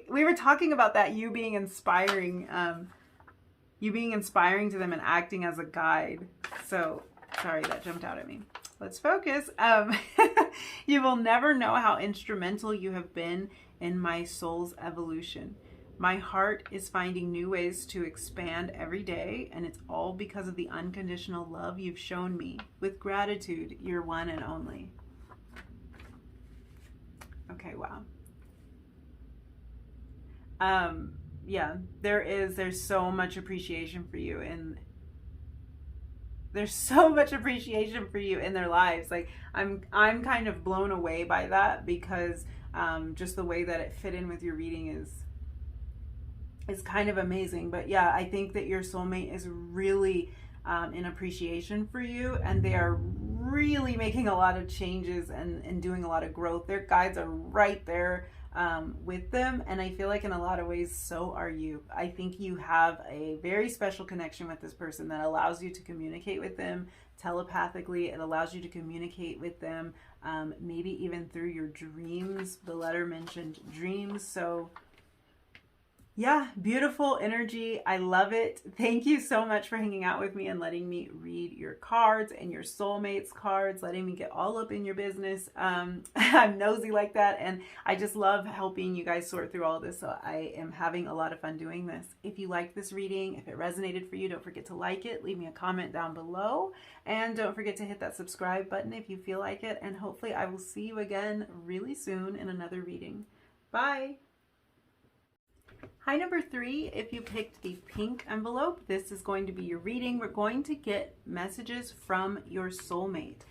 [SPEAKER 1] We were talking about that, you being inspiring to them and acting as a guide. So sorry, that jumped out at me. Let's focus. You will never know how instrumental you have been in my soul's evolution. My heart is finding new ways to expand every day, and it's all because of the unconditional love you've shown me. With gratitude, your one and only. Okay, wow. Yeah, there's so much appreciation for you, and there's so much appreciation for you in their lives. Like I'm kind of blown away by that, because just the way that it fit in with your reading is kind of amazing. But yeah, I think that your soulmate is really in appreciation for you, and they are really making a lot of changes and doing a lot of growth. Their guides are right there with them, and I feel like in a lot of ways so are you. I think you have a very special connection with this person that allows you to communicate with them telepathically. It allows you to communicate with them maybe even through your dreams. The letter mentioned dreams. So yeah, beautiful energy. I love it. Thank you so much for hanging out with me and letting me read your cards and your soulmates cards, letting me get all up in your business. I'm nosy like that, and I just love helping you guys sort through all of this. So I am having a lot of fun doing this. If you liked this reading, if it resonated for you, don't forget to like it. Leave me a comment down below, and don't forget to hit that subscribe button if you feel like it. And hopefully I will see you again really soon in another reading. Bye. Hi, number 3, if you picked the pink envelope, this is going to be your reading. We're going to get messages from your soulmate.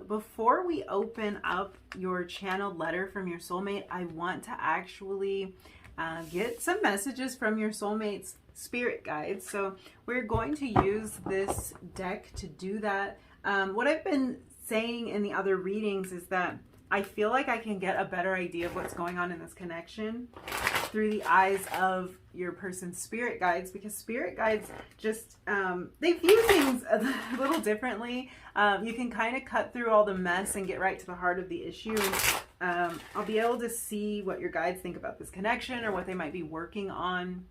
[SPEAKER 1] Before we open up your channeled letter from your soulmate, I want to actually get some messages from your soulmate's spirit guides. So we're going to use this deck to do that. What I've been saying in the other readings is that I feel like I can get a better idea of what's going on in this connection through the eyes of your person's spirit guides, because spirit guides just, they view things a little differently. You can kind of cut through all the mess and get right to the heart of the issue. I'll be able to see what your guides think about this connection or what they might be working on.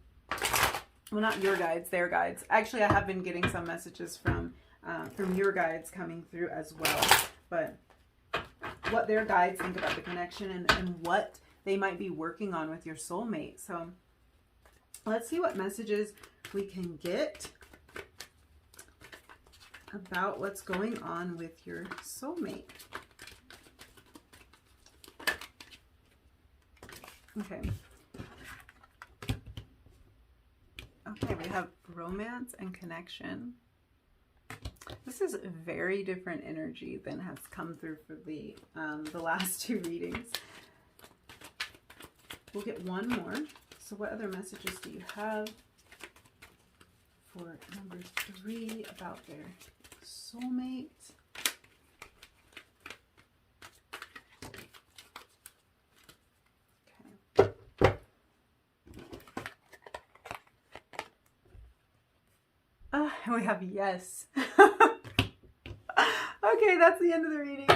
[SPEAKER 1] Well, not your guides, their guides. Actually, I have been getting some messages from your guides coming through as well. But what their guides think about the connection and what they might be working on with your soulmate. So let's see what messages we can get about what's going on with your soulmate. Okay. Okay, we have romance and connection. This is a very different energy than has come through for the last two readings. We'll get one more. So what other messages do you have for number 3 about their soulmate? And we have yes. Okay, that's the end of the reading.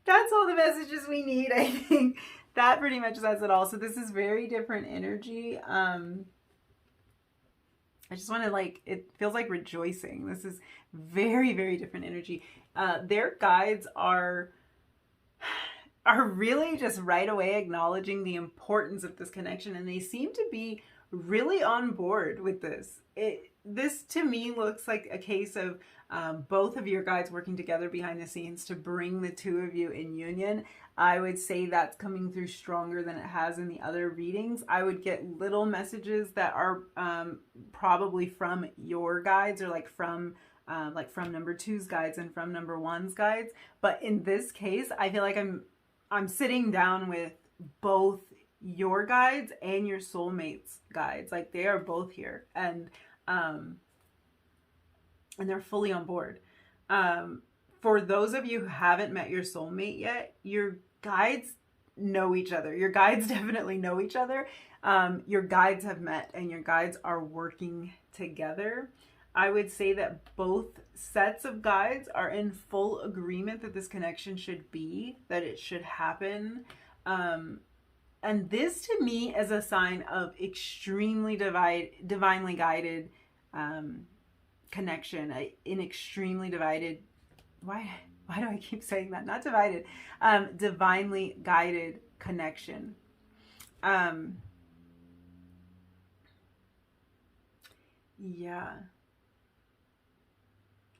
[SPEAKER 1] That's all the messages we need, I think. That pretty much says it all. So this is very different energy. I just want to, like, it feels like rejoicing. This is very, very different energy. Their guides are really just right away acknowledging the importance of this connection, and they seem to be really on board with this. This to me looks like a case of both of your guides working together behind the scenes to bring the two of you in union. I would say that's coming through stronger than it has in the other readings. I would get little messages that are probably from your guides, or like from number 2's guides and from number 1's guides. But in this case, I feel like I'm sitting down with both your guides and your soulmate's guides. Like, they are both here, and they're fully on board. For those of you who haven't met your soulmate yet, your guides know each other. Your guides definitely know each other. Your guides have met, and your guides are working together. I would say that both sets of guides are in full agreement that this connection should be, that it should happen. And this to me is a sign of extremely divinely guided connection, an extremely divided, why do I keep saying that? Not divided, divinely guided connection. Yeah.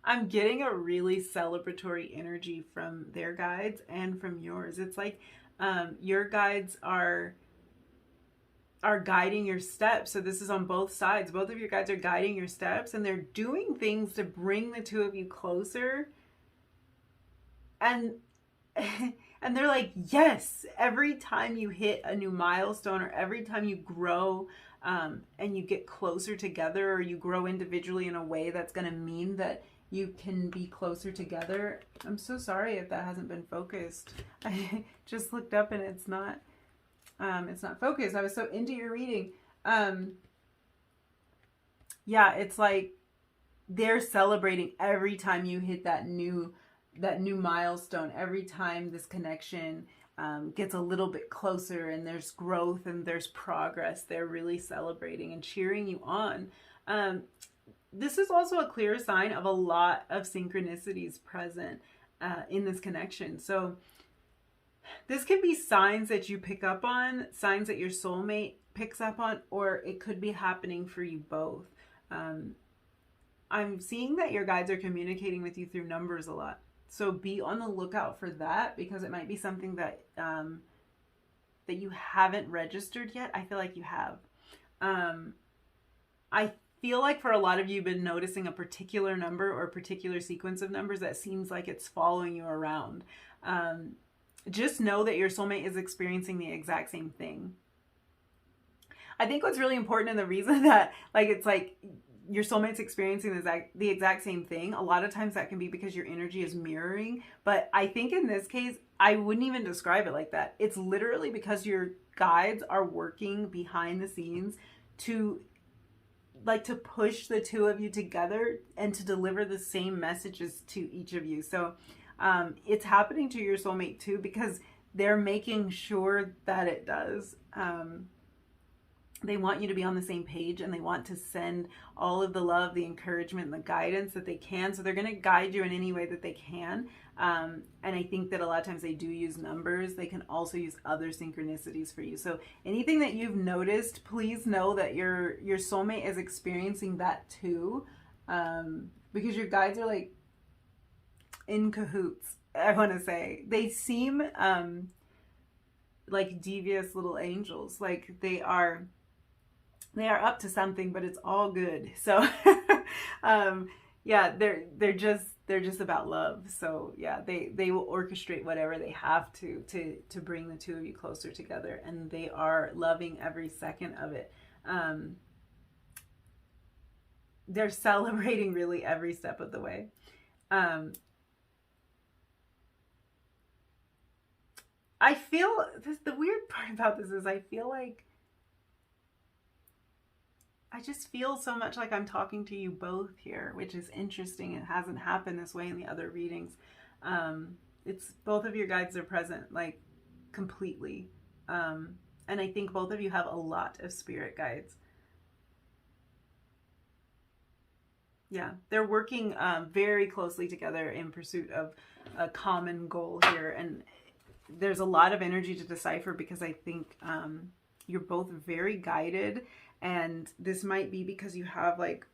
[SPEAKER 1] I'm getting a really celebratory energy from their guides and from yours. It's like your guides are guiding your steps. So this is on both sides. Both of your guides are guiding your steps, and they're doing things to bring the two of you closer. And they're like, yes, every time you hit a new milestone, or every time you grow and you get closer together, or you grow individually in a way that's going to mean that you can be closer together. I'm so sorry if that hasn't been focused. I just looked up and it's not focused. I was so into your reading. Yeah, it's like they're celebrating every time you hit that new milestone. Every time this connection gets a little bit closer and there's growth and there's progress, they're really celebrating and cheering you on. This is also a clear sign of a lot of synchronicities present in this connection. So this could be signs that you pick up on, signs that your soulmate picks up on, or it could be happening for you both. I'm seeing that your guides are communicating with you through numbers a lot. So be on the lookout for that, because it might be something that that you haven't registered yet. I feel like you have. I feel like for a lot of you, you've been noticing a particular number or a particular sequence of numbers that seems like it's following you around. Just know that your soulmate is experiencing the exact same thing. I think what's really important, and the reason that it's like your soulmate's experiencing the exact same thing. A lot of times that can be because your energy is mirroring. But I think in this case, I wouldn't even describe it like that. It's literally because your guides are working behind the scenes to to push the two of you together and to deliver the same messages to each of you. So it's happening to your soulmate too, because they're making sure that it does. They want you to be on the same page, and they want to send all of the love, the encouragement, and the guidance that they can. So they're going to guide you in any way that they can. And I think that a lot of times they do use numbers. They can also use other synchronicities for you. So anything that you've noticed, please know that your soulmate is experiencing that too. Because your guides are like in cahoots, I want to say. They seem like devious little angels. Like they are up to something, but it's all good. So yeah, they're just about love. So yeah, they will orchestrate whatever they have to bring the two of you closer together, and they are loving every second of it. They're celebrating really every step of the way. I feel the weird part about this is I feel like I just feel so much like I'm talking to you both here, which is interesting. It hasn't happened this way in the other readings. It's both of your guides are present, like completely. And I think both of you have a lot of spirit guides. Yeah, they're working very closely together in pursuit of a common goal here. And there's a lot of energy to decipher, because I think you're both very guided. And this might be because you have, like,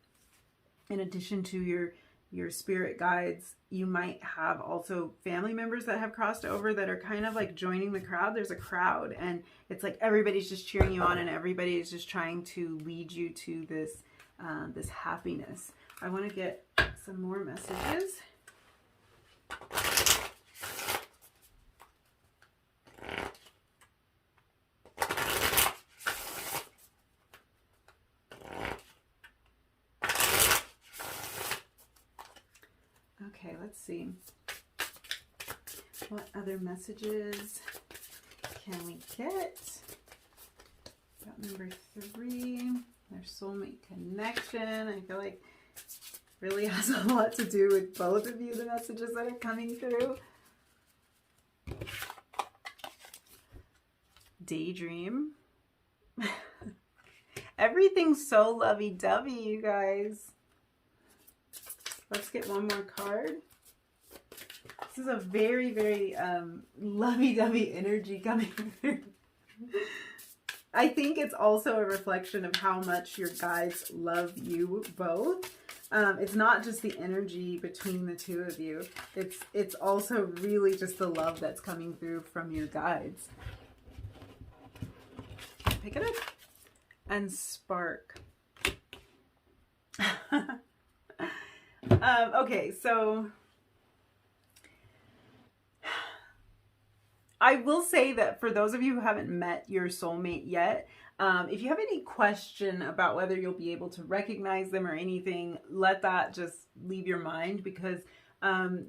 [SPEAKER 1] in addition to your spirit guides, you might have also family members that have crossed over that are kind of like joining the crowd. There's a crowd, and it's like everybody's just cheering you on, and everybody is just trying to lead you to this this happiness. I want to get some more messages. Okay, let's see. What other messages can we get? Got number 3, their soulmate connection. I feel like really has a lot to do with both of you, the messages that are coming through. Daydream. Everything's so lovey-dovey, you guys. Let's get one more card. This is a very, very lovey-dovey energy coming through. I think it's also a reflection of how much your guides love you both. It's not just the energy between the two of you. It's also really just the love that's coming through from your guides. Pick it up. And spark. Okay, so I will say that for those of you who haven't met your soulmate yet, if you have any question about whether you'll be able to recognize them or anything, let that just leave your mind, because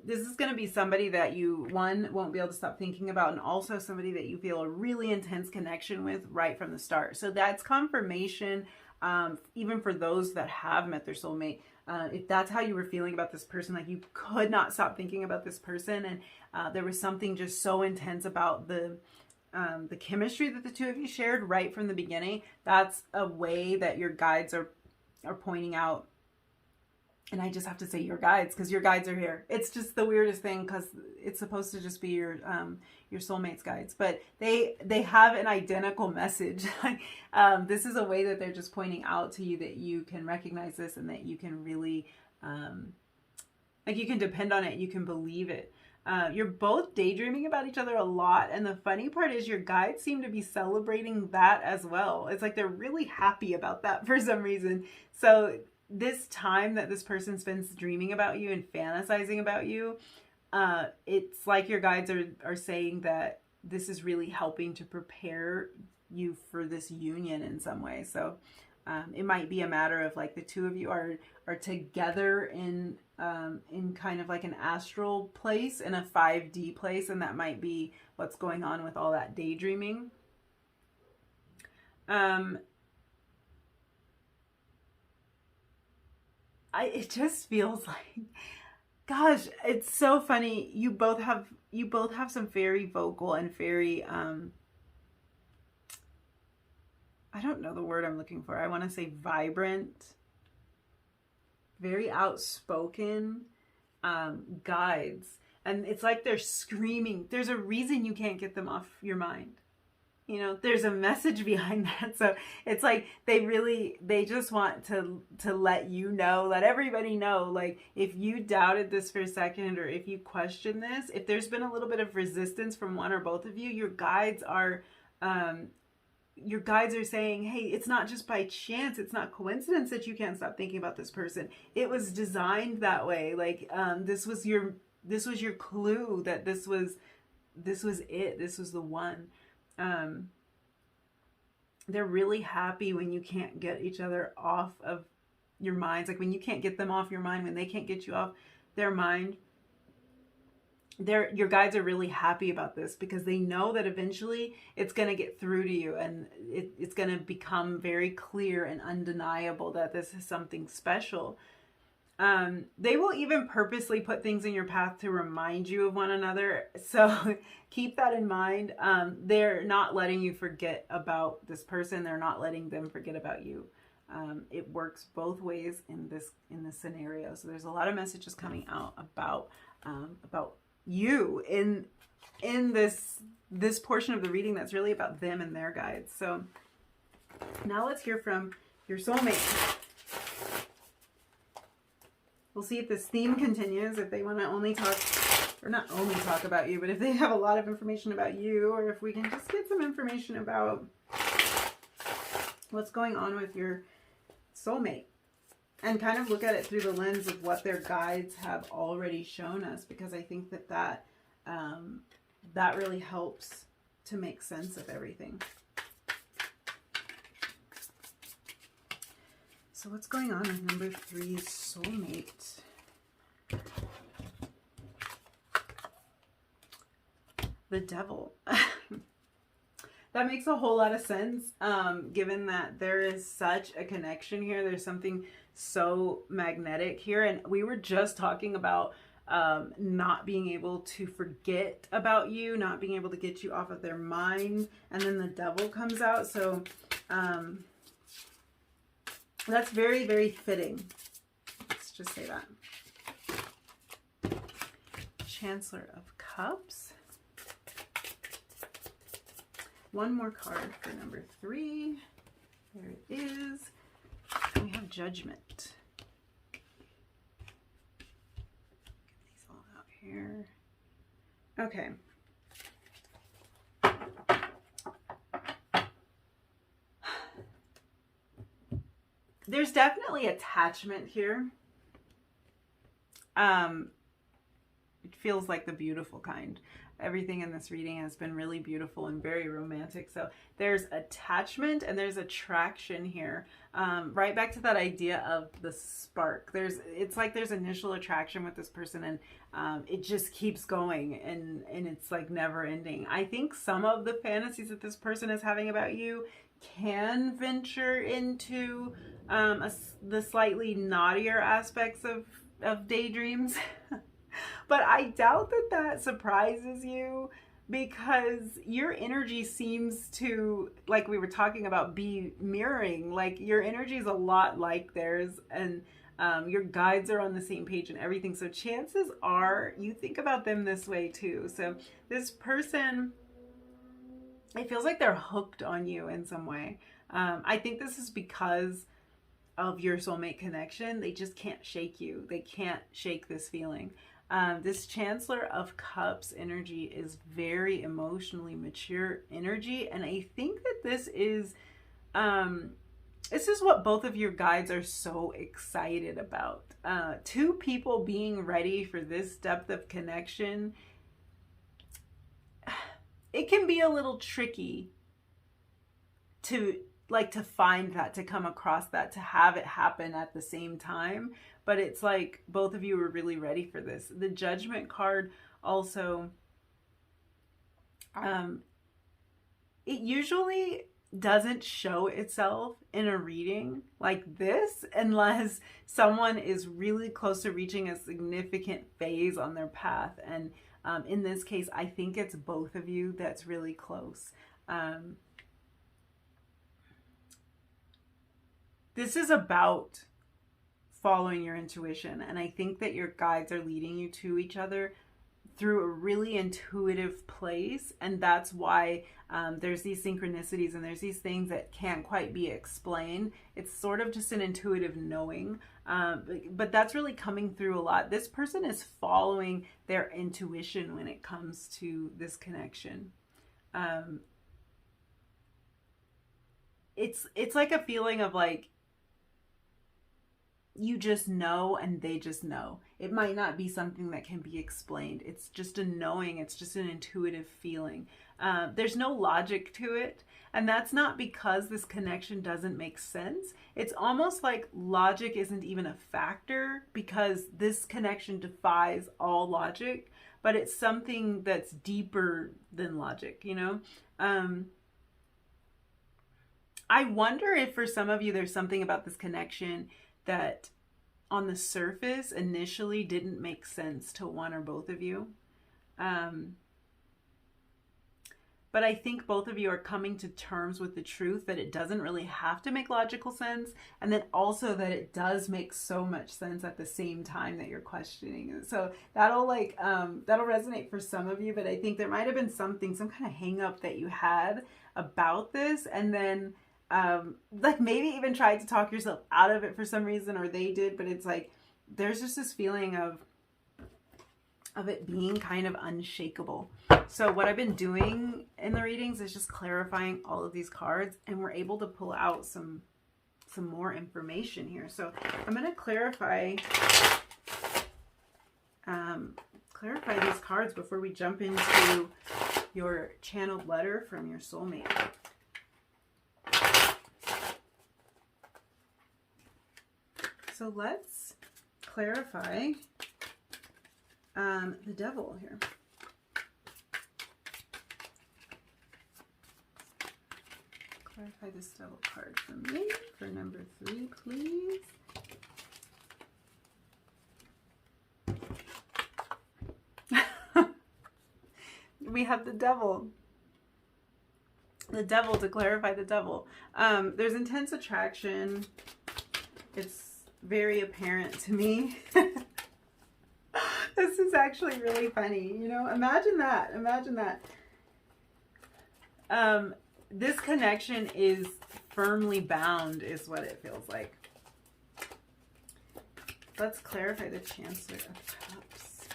[SPEAKER 1] this is going to be somebody that you, one, won't be able to stop thinking about, and also somebody that you feel a really intense connection with right from the start. So that's confirmation, even for those that have met their soulmate. If that's how you were feeling about this person, like you could not stop thinking about this person, and there was something just so intense about the chemistry that the two of you shared right from the beginning, that's a way that your guides are pointing out. And I just have to say your guides, because your guides are here. It's just the weirdest thing, because it's supposed to just be your soulmate's guides, but they have an identical message. This is a way that they're just pointing out to you that you can recognize this, and that you can really, like, you can depend on it. You can believe it. You're both daydreaming about each other a lot. And the funny part is your guides seem to be celebrating that as well. It's like they're really happy about that for some reason. So this time that this person spends dreaming about you and fantasizing about you, it's like your guides are saying that this is really helping to prepare you for this union in some way. So It might be a matter of like the two of you are together in kind of like an astral place, in a 5D place, and that might be what's going on with all that daydreaming. It just feels like, gosh, it's so funny. You both have some very vocal and very I don't know the word I'm looking for. I want to say vibrant, very outspoken guides. And it's like they're screaming. There's a reason you can't get them off your mind. You know, there's a message behind that. So it's like they just want to let you know, let everybody know, like, if you doubted this for a second, or if you question this, if there's been a little bit of resistance from one or both of you, your guides are saying, hey, it's not just by chance, it's not coincidence that you can't stop thinking about this person. It was designed that way. Like, this was your clue that this was it. This was the one. They're really happy when you can't get each other off of your minds. Like when you can't get them off your mind, when they can't get you off their mind. Your guides are really happy about this, because they know that eventually it's going to get through to you, and it's going to become very clear and undeniable that this is something special. They will even purposely put things in your path to remind you of one another. So keep that in mind. They're not letting you forget about this person. They're not letting them forget about you. It works both ways in this scenario. So there's a lot of messages coming out about you in this portion of the reading that's really about them and their guides. So now let's hear from your soulmate. We'll see if this theme continues, if they want to only talk, or not only talk about you, but if they have a lot of information about you, or if we can just get some information about what's going on with your soulmate, and kind of look at it through the lens of what their guides have already shown us, because I think that really helps to make sense of everything. So what's going on with number 3's soulmate? The Devil. That makes a whole lot of sense, given that there is such a connection here. There's something so magnetic here. And we were just talking about not being able to forget about you, not being able to get you off of their mind. And then the Devil comes out. So that's very, very fitting. Let's just say that. Chancellor of Cups. One more card for number 3. There it is. And we have Judgment. Get these all out here. Okay. There's definitely attachment here. It feels like the beautiful kind. Everything in this reading has been really beautiful and very romantic. So there's attachment and there's attraction here. Right back to that idea of the spark. It's like there's initial attraction with this person, and it just keeps going, and it's like never ending. I think some of the fantasies that this person is having about you can venture into the slightly naughtier aspects of daydreams. But I doubt that surprises you, because your energy seems to, like we were talking about, be mirroring. Like your energy is a lot like theirs, and your guides are on the same page and everything. So chances are you think about them this way too. So this person, it feels like they're hooked on you in some way. I think this is because of your soulmate connection. They just can't shake you. They can't shake this feeling. This Chancellor of Cups energy is very emotionally mature energy. And I think that this is what both of your guides are so excited about. Two people being ready for this depth of connection. It can be a little tricky to like to find that, to come across that, to have it happen at the same time. But it's like both of you were really ready for this. The Judgment card also, it usually doesn't show itself in a reading like this unless someone is really close to reaching a significant phase on their path. And in this case, I think it's both of you that's really close. This is about following your intuition, and I think that your guides are leading you to each other through a really intuitive place, and that's why there's these synchronicities and there's these things that can't quite be explained. It's sort of just an intuitive knowing, but that's really coming through a lot. This person is following their intuition when it comes to this connection. It's like a feeling of like, you just know and they just know. It might not be something that can be explained. It's just a knowing. It's just an intuitive feeling. There's no logic to it. And that's not because this connection doesn't make sense. It's almost like logic isn't even a factor because this connection defies all logic, but it's something that's deeper than logic, you know? I wonder if for some of you, there's something about this connection that on the surface initially didn't make sense to one or both of you. But I think both of you are coming to terms with the truth that it doesn't really have to make logical sense, and then also that it does make so much sense at the same time that you're questioning it. So that'll that'll resonate for some of you, but I think there might have been something, some kind of hang up that you had about this, and then like maybe even tried to talk yourself out of it for some reason, or they did, but it's like there's just this feeling of it being kind of unshakable. So what I've been doing in the readings is just clarifying all of these cards, and we're able to pull out some more information here. So I'm going to clarify these cards before we jump into your channeled letter from your soulmate. So let's clarify the Devil here. Clarify this Devil card for me for number 3, please. We have the Devil. The Devil, to clarify the Devil. There's intense attraction. It's very apparent to me. This is actually really funny, you know. Imagine that. This connection is firmly bound, is what it feels like. Let's clarify the Chancellor of Cups.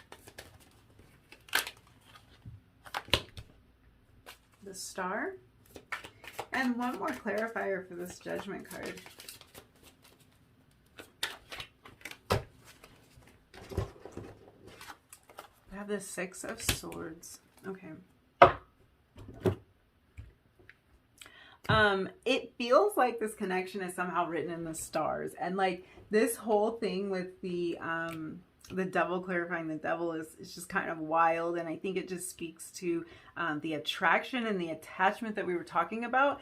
[SPEAKER 1] The Star. And one more clarifier for this Judgment card. I have the 6 of Swords. Okay. It feels like this connection is somehow written in the stars, and like this whole thing with the Devil, clarifying the Devil, is just kind of wild, and I think it just speaks to the attraction and the attachment that we were talking about.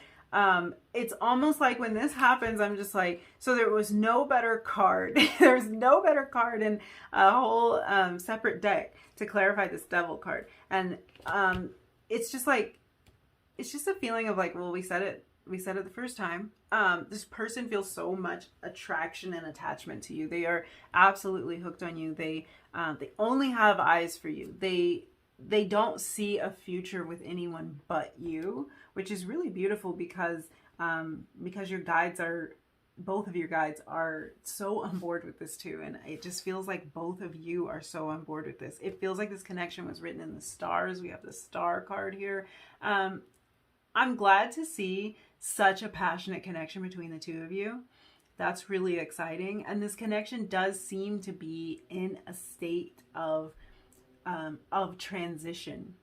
[SPEAKER 1] It's almost like when this happens, I'm just like, so there was no better card. There's no better card in a whole separate deck to clarify this Devil card. And it's just like, it's just a feeling of like, well, we said it the first time. This person feels so much attraction and attachment to you. They are absolutely hooked on you. They only have eyes for you. They don't see a future with anyone but you, which is really beautiful because your guides are, both of your guides are so on board with this too. And it just feels like both of you are so on board with this. It feels like this connection was written in the stars. We have the Star card here. I'm glad to see such a passionate connection between the two of you. That's really exciting. And this connection does seem to be in a state of transition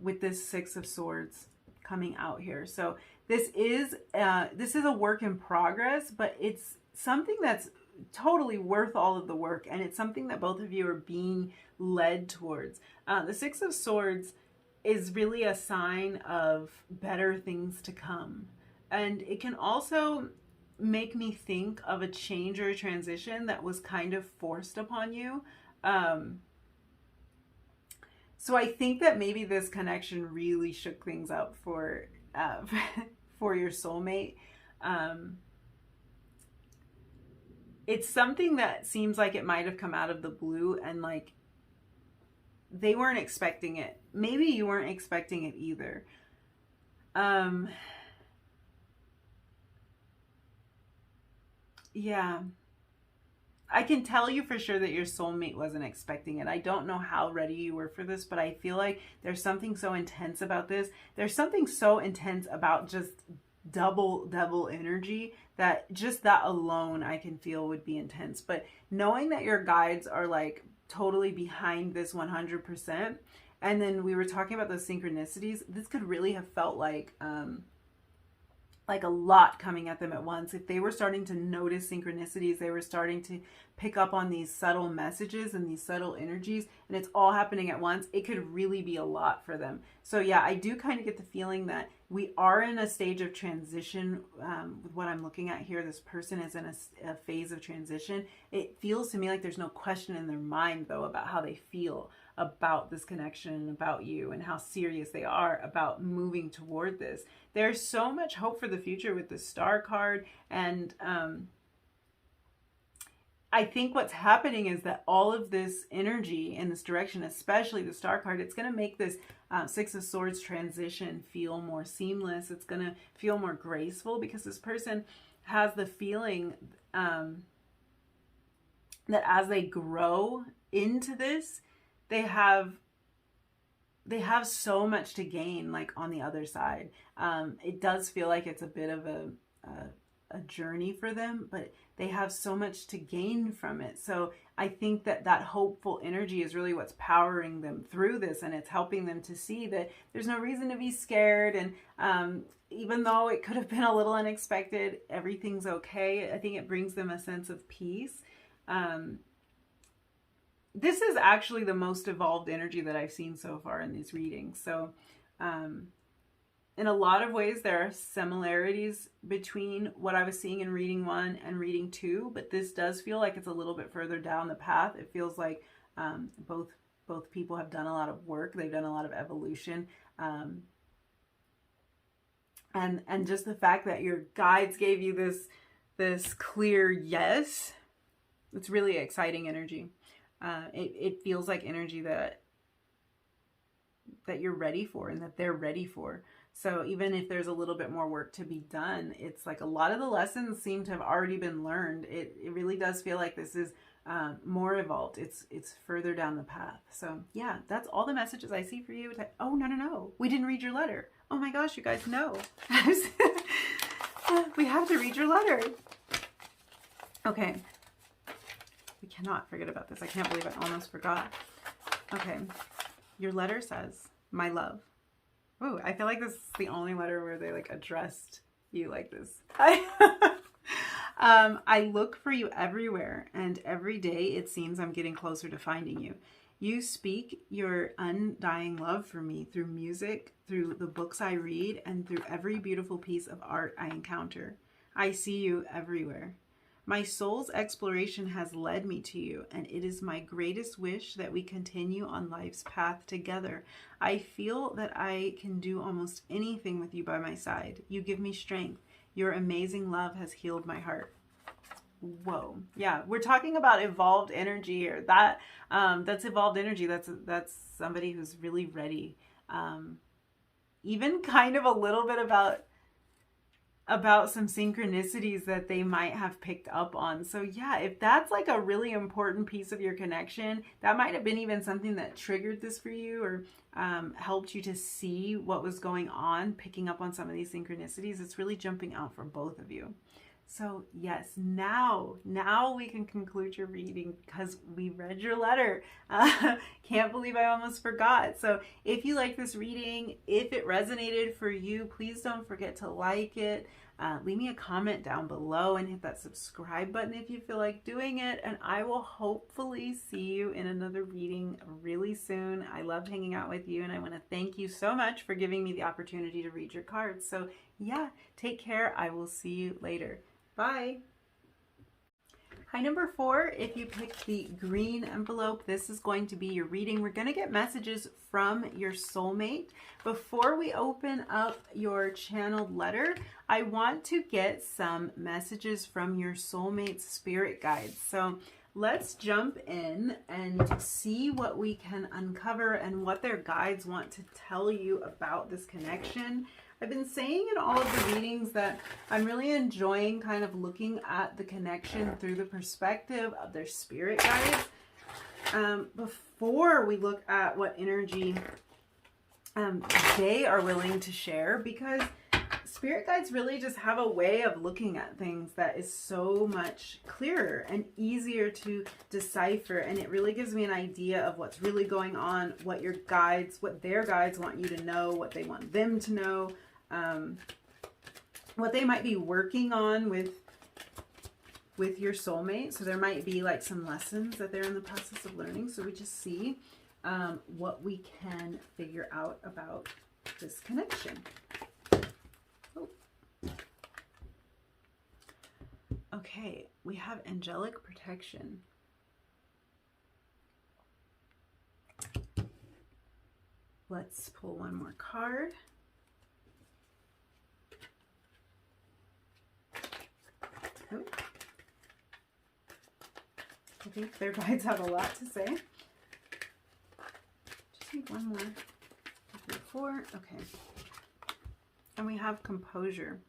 [SPEAKER 1] with this 6 of Swords coming out here. So this is a work in progress, but it's something that's totally worth all of the work, and it's something that both of you are being led towards. The Six of Swords is really a sign of better things to come, and it can also make me think of a change or a transition that was kind of forced upon you. So I think that maybe this connection really shook things up for for your soulmate. It's something that seems like it might have come out of the blue, and like they weren't expecting it. Maybe you weren't expecting it either. Yeah. I can tell you for sure that your soulmate wasn't expecting it. I don't know how ready you were for this, but I feel like there's something so intense about this. There's something so intense about just double energy that just that alone I can feel would be intense. But knowing that your guides are like totally behind this 100%, and then we were talking about those synchronicities, this could really have felt like a lot coming at them at once. If they were starting to notice synchronicities, they were starting to pick up on these subtle messages and these subtle energies, and it's all happening at once, it could really be a lot for them. So yeah, I do kind of get the feeling that we are in a stage of transition with what I'm looking at here. This person is in a phase of transition. It feels to me like there's no question in their mind, though, about how they feel about this connection, about you, and how serious they are about moving toward this. There's so much hope for the future with the Star card, and I think what's happening is that all of this energy in this direction, especially the Star card, it's going to make this Six of Swords transition feel more seamless. It's going to feel more graceful, because this person has the feeling that as they grow into this, they have so much to gain, like on the other side. It does feel like it's a bit of a journey for them, but they have so much to gain from it. So I think that hopeful energy is really what's powering them through this, and it's helping them to see that there's no reason to be scared. And even though it could have been a little unexpected, everything's okay. I think it brings them a sense of peace. This is actually the most evolved energy that I've seen so far in these readings. So in a lot of ways, there are similarities between what I was seeing in reading 1 and reading 2, but this does feel like it's a little bit further down the path. It feels like both people have done a lot of work. They've done a lot of evolution. And just the fact that your guides gave you this clear yes, it's really exciting energy. It feels like energy that you're ready for, and that they're ready for. So even if there's a little bit more work to be done, it's like a lot of the lessons seem to have already been learned. It really does feel like this is more evolved. It's further down the path. So yeah, that's all the messages I see for you. Oh, no. We didn't read your letter. Oh my gosh, you guys, no. We have to read your letter. Okay. We cannot forget about this. I can't believe I almost forgot. Okay. Your letter says, my love. Ooh, I feel like this is the only letter where they like addressed you like this. I look for you everywhere, and every day it seems I'm getting closer to finding you. You speak your undying love for me through music, through the books I read, and through every beautiful piece of art I encounter. I see you everywhere. My soul's exploration has led me to you, and it is my greatest wish that we continue on life's path together. I feel that I can do almost anything with you by my side. You give me strength. Your amazing love has healed my heart. Whoa. Yeah, we're talking about evolved energy here. That's evolved energy. That's somebody who's really ready. Even kind of a little bit about some synchronicities that they might have picked up on. So yeah, if that's like a really important piece of your connection, that might have been even something that triggered this for you, or helped you to see what was going on, picking up on some of these synchronicities. It's really jumping out for both of you. So yes, now we can conclude your reading because we read your letter. Can't believe I almost forgot. So if you like this reading, if it resonated for you, please don't forget to like it. Leave me a comment down below and hit that subscribe button if you feel like doing it. And I will hopefully see you in another reading really soon. I loved hanging out with you, and I want to thank you so much for giving me the opportunity to read your cards. So yeah, take care. I will see you later. Bye. Hi, number 4, if you picked the green envelope, this is going to be your reading. We're going to get messages from your soulmate. Before we open up your channeled letter, I want to get some messages from your soulmate's spirit guides. So let's jump in and see what we can uncover and what their guides want to tell you about this connection. I've been saying in all of the readings that I'm really enjoying kind of looking at the connection through the perspective of their spirit guides. Before we look at what energy they are willing to share, because spirit guides really just have a way of looking at things that is so much clearer and easier to decipher, and it really gives me an idea of what's really going on, what your guides, what their guides want you to know, what they want them to know. What they might be working on with your soulmate. So there might be like some lessons that they're in the process of learning. So we just see what we can figure out about this connection. Oh. Okay, we have angelic protection. Let's pull one more card. Oh. I think their guides have a lot to say. Just need one more. 3, 4. Okay. And we have composure.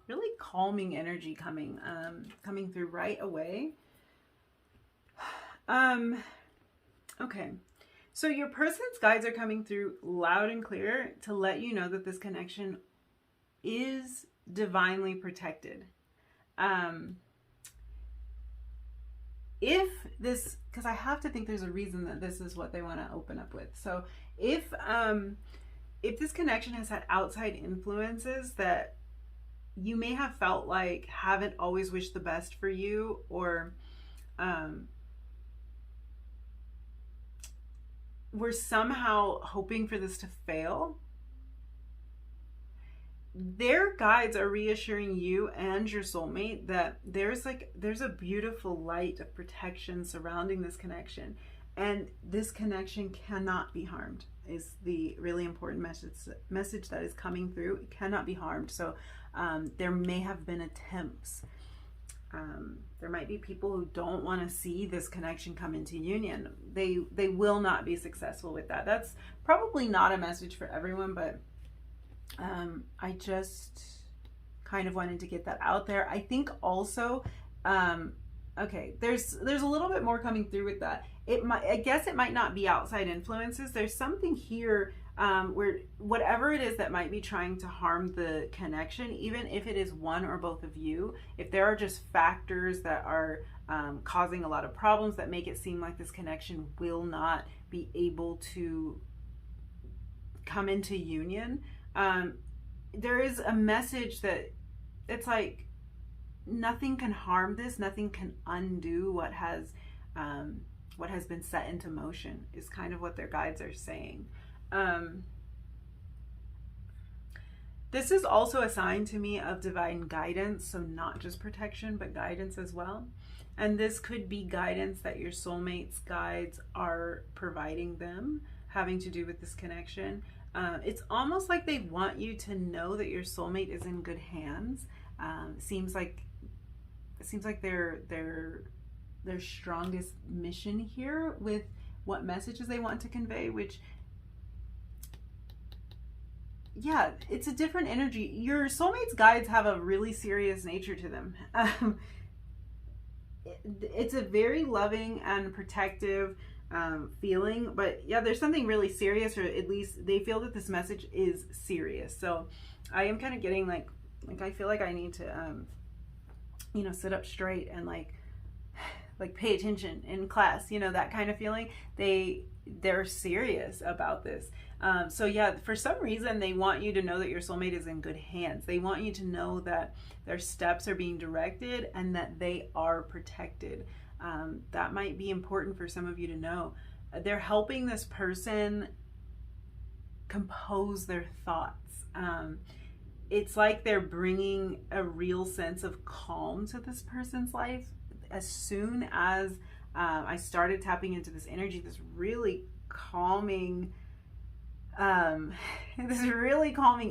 [SPEAKER 1] Really calming energy coming through right away. Okay. So your person's guides are coming through loud and clear to let you know that this connection is divinely protected. If this, because I have to think there's a reason that this is what they want to open up with. So if this connection has had outside influences that you may have felt like haven't always wished the best for you, or we're somehow hoping for this to fail, their guides are reassuring you and your soulmate that there's a beautiful light of protection surrounding this connection, and this connection cannot be harmed is the really important message that is coming through. It cannot be harmed. So there may have been attempts. There might be people who don't want to see this connection come into union. They will not be successful with that. That's probably not a message for everyone, but I just kind of wanted to get that out there. I think also, okay, there's a little bit more coming through with that. I guess it might not be outside influences. There's something here where whatever it is that might be trying to harm the connection, even if it is one or both of you, if there are just factors that are causing a lot of problems that make it seem like this connection will not be able to come into union, there is a message that it's like nothing can harm this, nothing can undo what has been set into motion, is kind of what their guides are saying. This is also a sign to me of divine guidance, so not just protection, but guidance as well. And this could be guidance that your soulmate's guides are providing them, having to do with this connection. It's almost like they want you to know that your soulmate is in good hands. Seems like their strongest mission here with what messages they want to convey, which, yeah, it's a different energy. Your soulmate's guides have a really serious nature to them. It's a very loving and protective, feeling. But yeah, there's something really serious, or at least they feel that this message is serious. So I am kind of getting like I feel like I need to you know, sit up straight and like pay attention in class, you know, that kind of feeling. They're serious about this. So yeah, for some reason they want you to know that your soulmate is in good hands. They want you to know that their steps are being directed and that they are protected. That might be important for some of you to know. They're helping this person compose their thoughts. It's like they're bringing a real sense of calm to this person's life. As soon as I started tapping into this energy, this really calming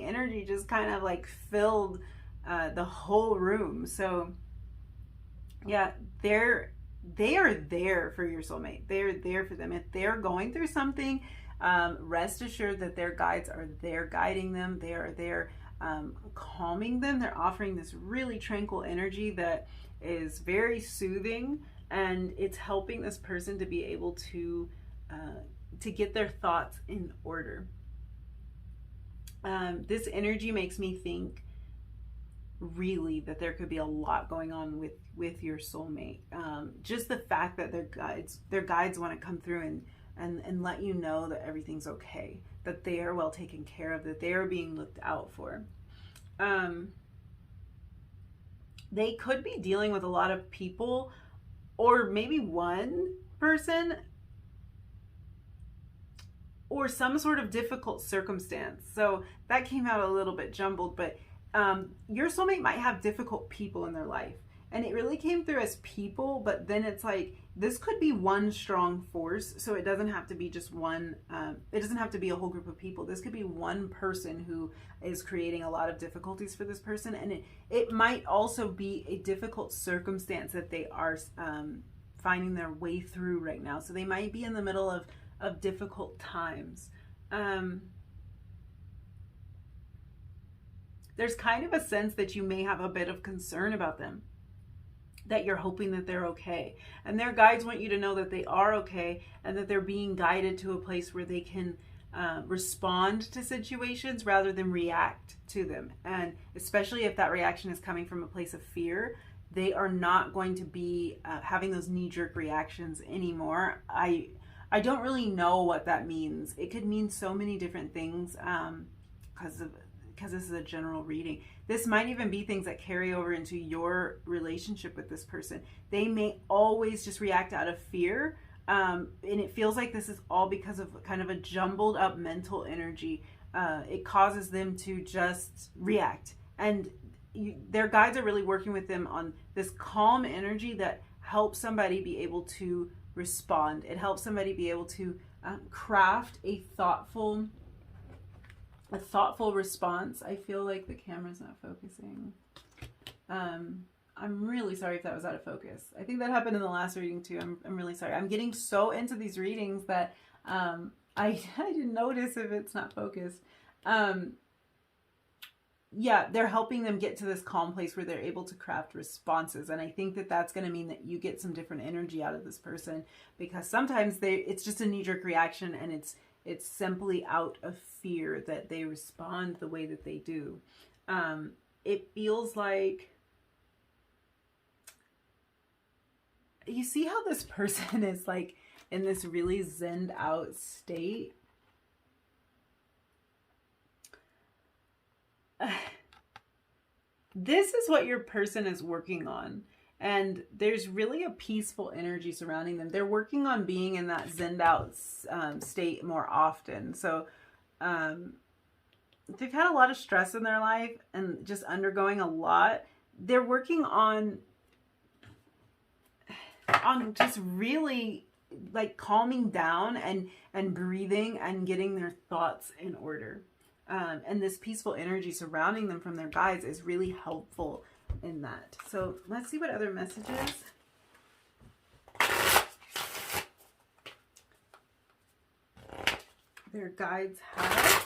[SPEAKER 1] energy just kind of like filled the whole room. So yeah, they are there for your soulmate. They're there for them. If they're going through something, rest assured that their guides are there guiding them. They are there calming them. They're offering this really tranquil energy that is very soothing, and it's helping this person to be able to get their thoughts in order. This energy makes me think really that there could be a lot going on with your soulmate. Just the fact that their guides want to come through and let you know that everything's okay, that they are well taken care of, that they are being looked out for. They could be dealing with a lot of people, or maybe one person, or some sort of difficult circumstance. So that came out a little bit jumbled, but your soulmate might have difficult people in their life. And it really came through as people, but then it's like, this could be one strong force. So it doesn't have to be just one, it doesn't have to be a whole group of people. This could be one person who is creating a lot of difficulties for this person. And it might also be a difficult circumstance that they are finding their way through right now. So they might be in the middle of difficult times. There's kind of a sense that you may have a bit of concern about them, that you're hoping that they're okay. And their guides want you to know that they are okay, and that they're being guided to a place where they can respond to situations rather than react to them. And especially if that reaction is coming from a place of fear, they are not going to be having those knee-jerk reactions anymore. I don't really know what that means. It could mean so many different things because this is a general reading. This might even be things that carry over into your relationship with this person. They may always just react out of fear, and it feels like this is all because of kind of a jumbled up mental energy. It causes them to just react, and their guides are really working with them on this calm energy that helps somebody be able to respond. It helps somebody be able to craft a thoughtful response. I feel like the camera's not focusing. I'm really sorry if that was out of focus. I think that happened in the last reading too. I'm really sorry. I'm getting so into these readings that I didn't notice if it's not focused. Yeah, they're helping them get to this calm place where they're able to craft responses. And I think that that's going to mean that you get some different energy out of this person, because sometimes it's just a knee-jerk reaction, and it's simply out of fear that they respond the way that they do. It feels like, you see how this person is like in this really zenned out state? This is what your person is working on. And there's really a peaceful energy surrounding them. They're working on being in that zenned out state more often. So they've had a lot of stress in their life and just undergoing a lot. They're working on just really like calming down and breathing and getting their thoughts in order. And this peaceful energy surrounding them from their guides is really helpful in that. So let's see what other messages. Their guides have.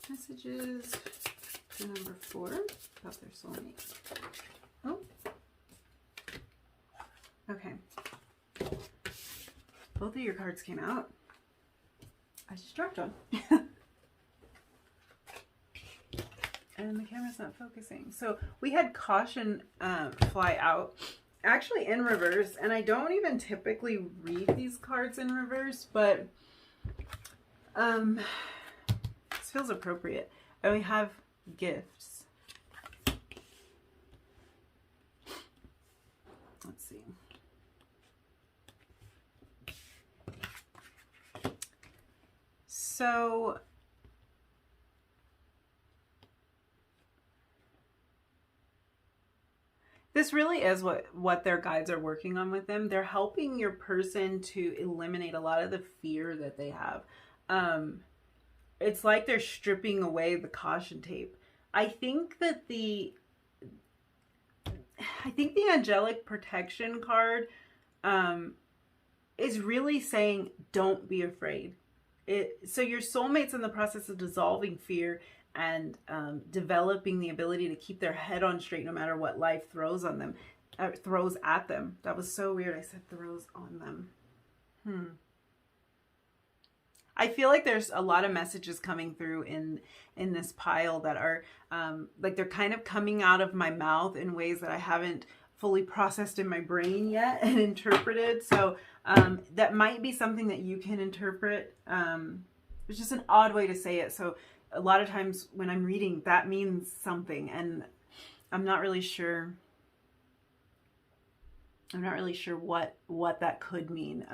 [SPEAKER 1] Messages for number 4 about their soulmate. Oh. Okay. Both of your cards came out. I just dropped one. And the camera's not focusing. So we had caution fly out, actually in reverse. And I don't even typically read these cards in reverse, but this feels appropriate. And we have gifts. Let's see. So this really is what their guides are working on with them. They're helping your person to eliminate a lot of the fear that they have. It's like they're stripping away the caution tape. I think the angelic protection card is really saying, don't be afraid. So your soulmate's in the process of dissolving fear and developing the ability to keep their head on straight no matter what life throws on them, throws at them. That was so weird. I said throws on them. I feel like there's a lot of messages coming through in this pile that are like they're kind of coming out of my mouth in ways that I haven't fully processed in my brain yet and interpreted. So that might be something that you can interpret. It's just an odd way to say it. So a lot of times when I'm reading, that means something, and I'm not really sure. I'm not really sure what that could mean.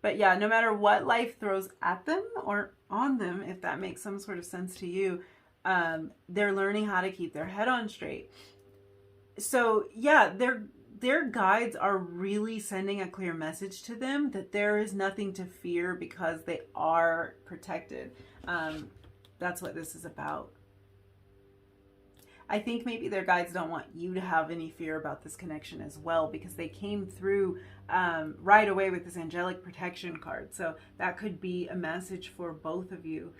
[SPEAKER 1] But yeah, no matter what life throws at them or on them, if that makes some sort of sense to you, they're learning how to keep their head on straight. So yeah, their guides are really sending a clear message to them that there is nothing to fear because they are protected. That's what this is about. I think maybe their guides don't want you to have any fear about this connection as well, because they came through right away with this angelic protection card. So that could be a message for both of you.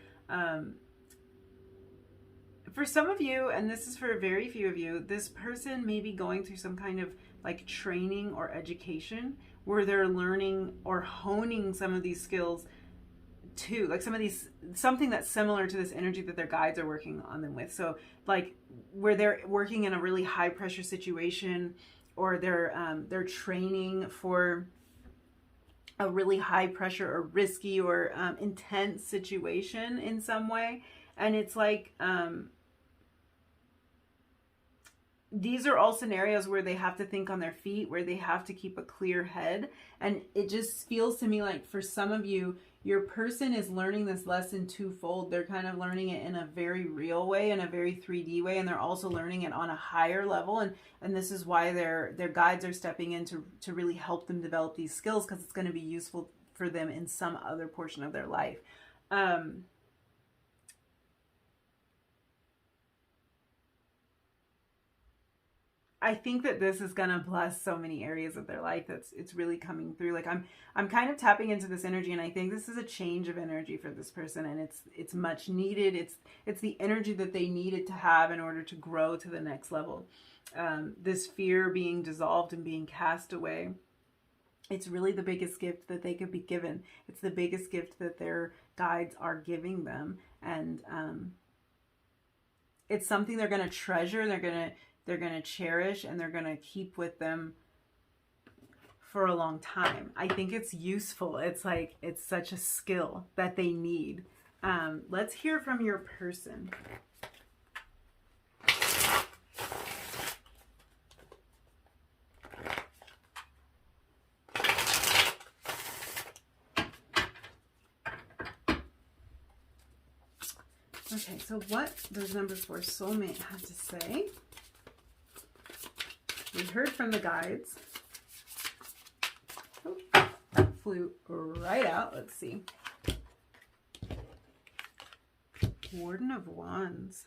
[SPEAKER 1] For some of you, and this is for very few of you, this person may be going through some kind of like training or education where they're learning or honing some of these skills too, like something that's similar to this energy that their guides are working on them with. So like where they're working in a really high pressure situation, or they're training for a really high pressure or risky or intense situation in some way. And it's like these are all scenarios where they have to think on their feet, where they have to keep a clear head. And it just feels to me like for some of you, your person is learning this lesson twofold. They're kind of learning it in a very real way, in a very 3D way, and they're also learning it on a higher level. And this is why their guides are stepping in to really help them develop these skills, because it's going to be useful for them in some other portion of their life. I think that this is going to bless so many areas of their life. It's really coming through. Like I'm kind of tapping into this energy, and I think this is a change of energy for this person, and it's much needed. It's the energy that they needed to have in order to grow to the next level. This fear being dissolved and being cast away. It's really the biggest gift that they could be given. It's the biggest gift that their guides are giving them, and it's something they're going to treasure. They're going to cherish, and they're going to keep with them for a long time. I think it's useful. It's like, it's such a skill that they need. Let's hear from your person. Okay, so what does number 4 soulmate have to say? We heard from the guides. Oh, that flew right out. Let's see. Warden of Wands.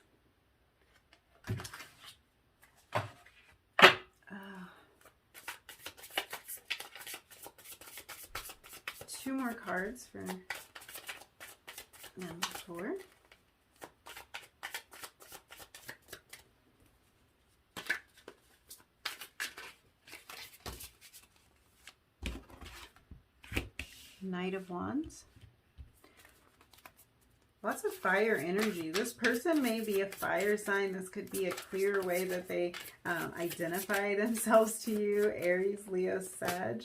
[SPEAKER 1] Two more cards for number 4. Knight of Wands. Lots of fire energy. This person may be a fire sign. This could be a clear way that they identify themselves to you. Aries, Leo, Sag.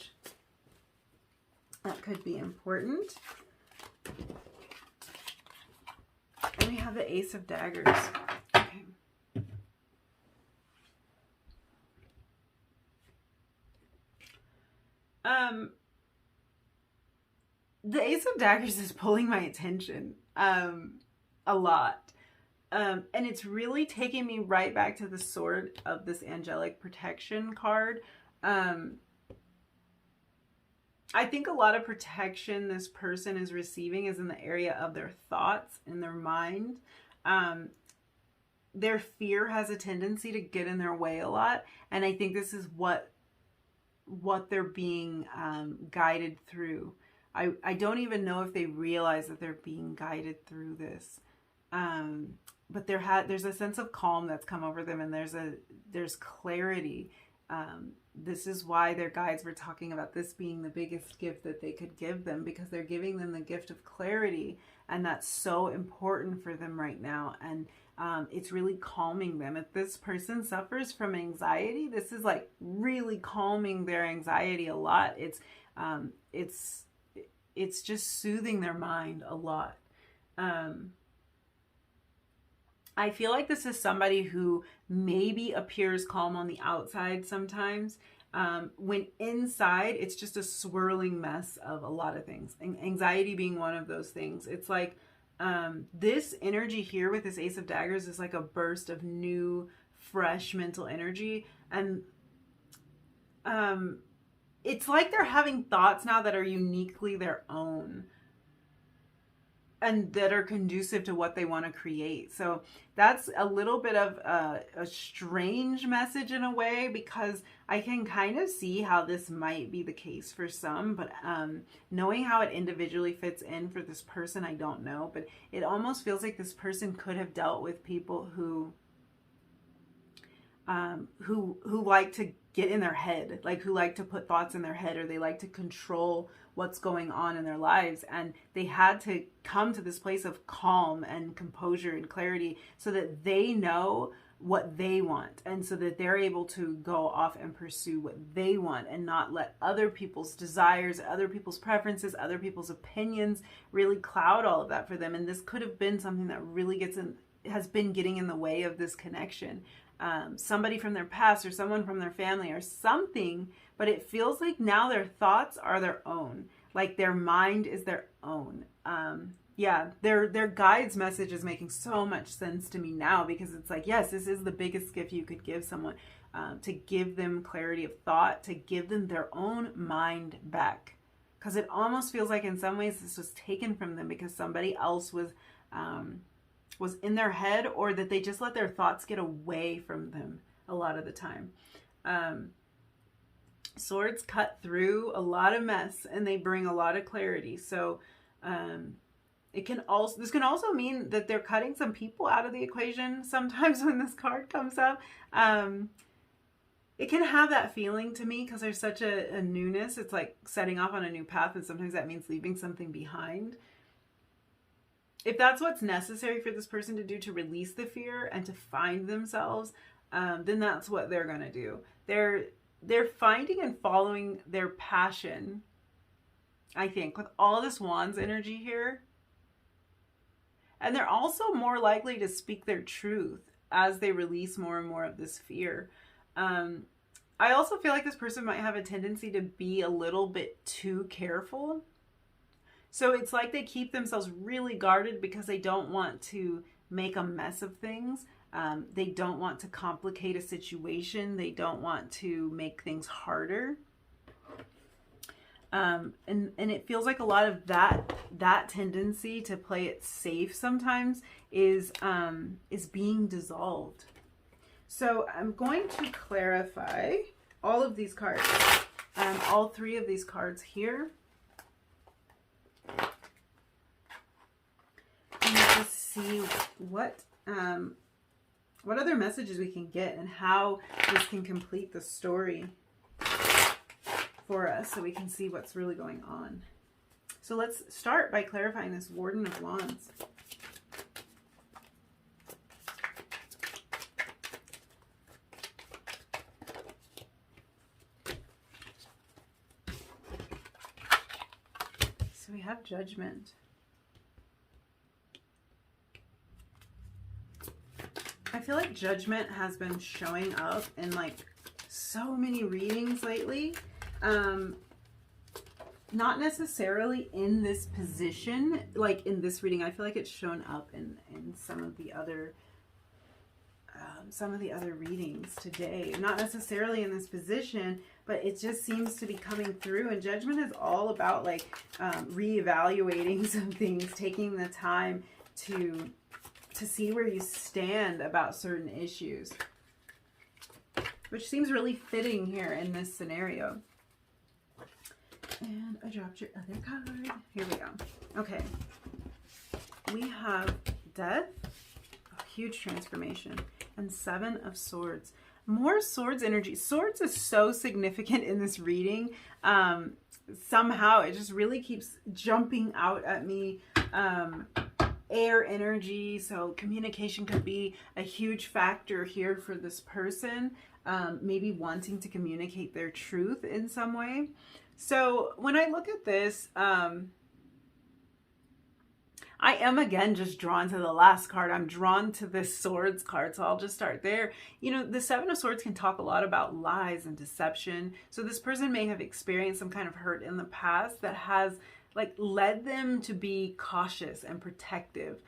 [SPEAKER 1] That could be important. And we have the Ace of Daggers. Okay. The Ace of Daggers is pulling my attention a lot. And it's really taking me right back to the Sword of this angelic protection card. I think a lot of protection this person is receiving is in the area of their thoughts and their mind. Their fear has a tendency to get in their way a lot. And I think this is what they're being guided through. I don't even know if they realize that they're being guided through this. But there's a sense of calm that's come over them, and there's clarity. This is why their guides were talking about this being the biggest gift that they could give them, because they're giving them the gift of clarity, and that's so important for them right now. And it's really calming them. If this person suffers from anxiety, this is like really calming their anxiety a lot. It's just soothing their mind a lot. I feel like this is somebody who maybe appears calm on the outside sometimes. When inside, it's just a swirling mess of a lot of things. Anxiety being one of those things. It's like this energy here with this Ace of Daggers is like a burst of new, fresh mental energy. And it's like they're having thoughts now that are uniquely their own and that are conducive to what they want to create. So that's a little bit of a strange message in a way, because I can kind of see how this might be the case for some, but knowing how it individually fits in for this person, I don't know. But it almost feels like this person could have dealt with people who like to get in their head, like who like to put thoughts in their head, or they like to control what's going on in their lives. And they had to come to this place of calm and composure and clarity so that they know what they want, and so that they're able to go off and pursue what they want and not let other people's desires, other people's preferences, other people's opinions really cloud all of that for them. And this could have been something that really has been getting in the way of this connection. Somebody from their past or someone from their family or something, but it feels like now their thoughts are their own, like their mind is their own. Yeah, their guide's message is making so much sense to me now, because it's like, yes, this is the biggest gift you could give someone, to give them clarity of thought, to give them their own mind back. Because it almost feels like in some ways this was taken from them because somebody else was in their head, or that they just let their thoughts get away from them a lot of the time. Swords cut through a lot of mess and they bring a lot of clarity. So this can also mean that they're cutting some people out of the equation sometimes when this card comes up. It can have that feeling to me because there's such a newness. It's like setting off on a new path, and sometimes that means leaving something behind. If that's what's necessary for this person to do to release the fear and to find themselves, then that's what they're going to do. They're finding and following their passion, I think, with all this Wands energy here. And they're also more likely to speak their truth as they release more and more of this fear. I also feel like this person might have a tendency to be a little bit too careful. So it's like they keep themselves really guarded because they don't want to make a mess of things. They don't want to complicate a situation. They don't want to make things harder. And it feels like a lot of that tendency to play it safe sometimes is being dissolved. So I'm going to clarify all of these cards, all three of these cards here. And just see what other messages we can get and how this can complete the story for us, so we can see what's really going on. So let's start by clarifying this Warden of Wands. So we have Judgment. I feel like Judgment has been showing up in like so many readings lately. Not necessarily in this position, like in this reading. I feel like it's shown up in some of the other readings today. Not necessarily in this position, but it just seems to be coming through. And Judgment is all about like reevaluating some things, taking the time to see where you stand about certain issues, which seems really fitting here in this scenario. And I dropped your other card. Here we go. Okay. We have Death, a huge transformation, and Seven of Swords. More Swords energy. Swords is so significant in this reading. Somehow it just really keeps jumping out at me. Air energy, so communication could be a huge factor here for this person. Maybe wanting to communicate their truth in some way. So when I look at this, I am again just drawn to the last card. I'm drawn to this Swords card, so I'll just start there. You know, the Seven of Swords can talk a lot about lies and deception. So this person may have experienced some kind of hurt in the past that has like led them to be cautious and protective.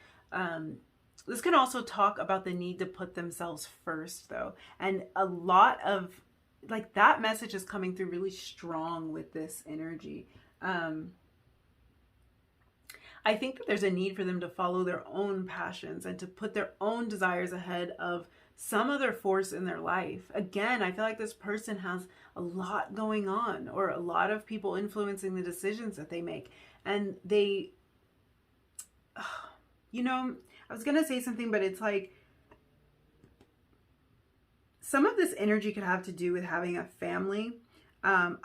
[SPEAKER 1] This can also talk about the need to put themselves first though. And a lot of like that message is coming through really strong with this energy. I think that there's a need for them to follow their own passions and to put their own desires ahead of some other force in their life. Again, I feel like this person has a lot going on, or a lot of people influencing the decisions that they make. And they, you know, I was going to say something, but it's like, some of this energy could have to do with having a family. I'm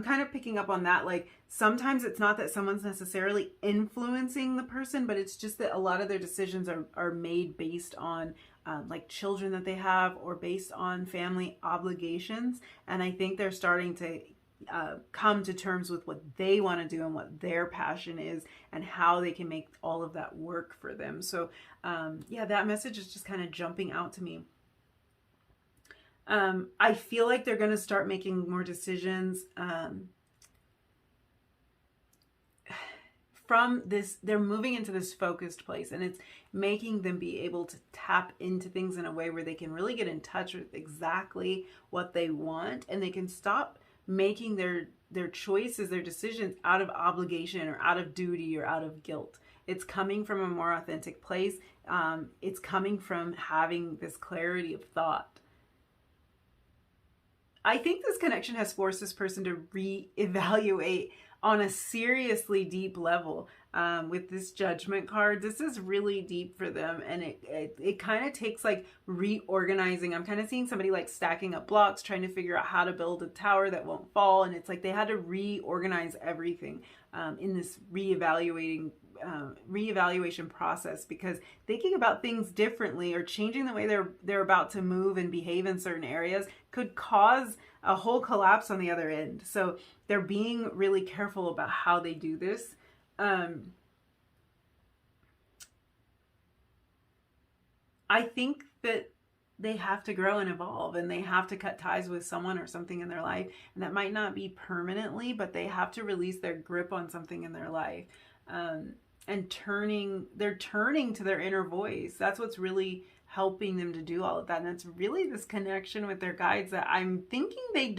[SPEAKER 1] kind of picking up on that. Like sometimes it's not that someone's necessarily influencing the person, but it's just that a lot of their decisions are made based on like children that they have, or based on family obligations. And I think they're starting to come to terms with what they want to do and what their passion is and how they can make all of that work for them. So yeah, that message is just kind of jumping out to me. I feel like they're going to start making more decisions from this. They're moving into this focused place, and it's making them be able to tap into things in a way where they can really get in touch with exactly what they want, and they can stop making their choices, their decisions out of obligation or out of duty or out of guilt. It's coming from a more authentic place. It's coming from having this clarity of thought. I think this connection has forced this person to reevaluate on a seriously deep level. With this Judgment card, this is really deep for them, and it kind of takes like reorganizing. I'm kind of seeing somebody like stacking up blocks, trying to figure out how to build a tower that won't fall, and it's like they had to reorganize everything in this reevaluation process, because thinking about things differently or changing the way they're about to move and behave in certain areas could cause a whole collapse on the other end. So they're being really careful about how they do this. I think that they have to grow and evolve, and they have to cut ties with someone or something in their life, and that might not be permanently, but they have to release their grip on something in their life. And they're turning to their inner voice. That's what's really helping them to do all of that. And it's really this connection with their guides that I'm thinking they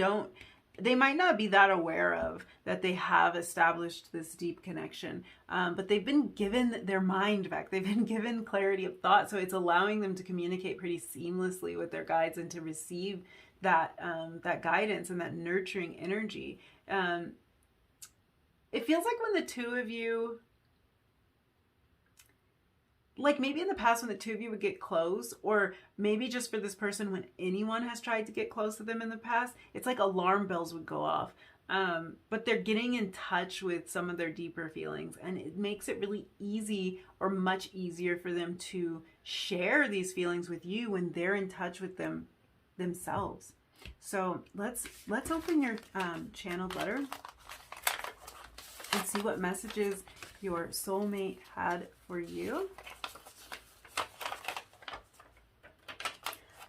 [SPEAKER 1] might not be that aware of, that they have established this deep connection. But they've been given their mind back. They've been given clarity of thought. So it's allowing them to communicate pretty seamlessly with their guides and to receive that, that guidance and that nurturing energy. It feels like when the two of you, like maybe in the past when the two of you would get close, or maybe just for this person when anyone has tried to get close to them in the past, it's like alarm bells would go off. but they're getting in touch with some of their deeper feelings, and it makes it really easy, or much easier, for them to share these feelings with you when they're in touch with them themselves. So let's open your channeled letter and see what messages your soulmate had for you.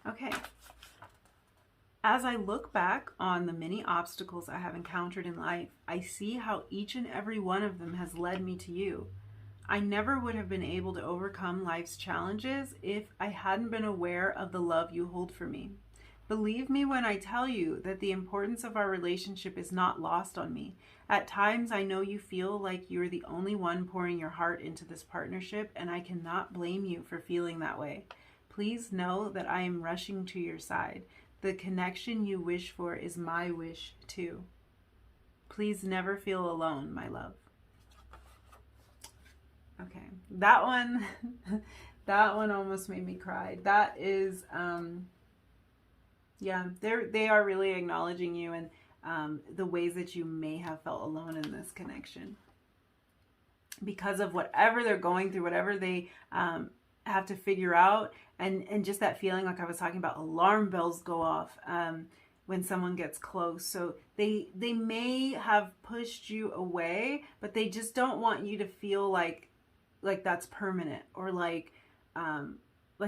[SPEAKER 1] Okay. As I look back on the many obstacles I have encountered in life, I see how each and every one of them has led me to you. I never would have been able to overcome life's challenges if I hadn't been aware of the love you hold for me. Believe me when I tell you that the importance of our relationship is not lost on me. At times, I know you feel like you're the only one pouring your heart into this partnership, and I cannot blame you for feeling that way. Please know that I am rushing to your side. The connection you wish for is my wish too. Please never feel alone, my love. Okay, that one, that one almost made me cry. That is, yeah, they are really acknowledging you, and the ways that you may have felt alone in this connection because of whatever they're going through, whatever they have to figure out. And just that feeling, like I was talking about, alarm bells go off when someone gets close. So they may have pushed you away, but they just don't want you to feel like that's permanent, or like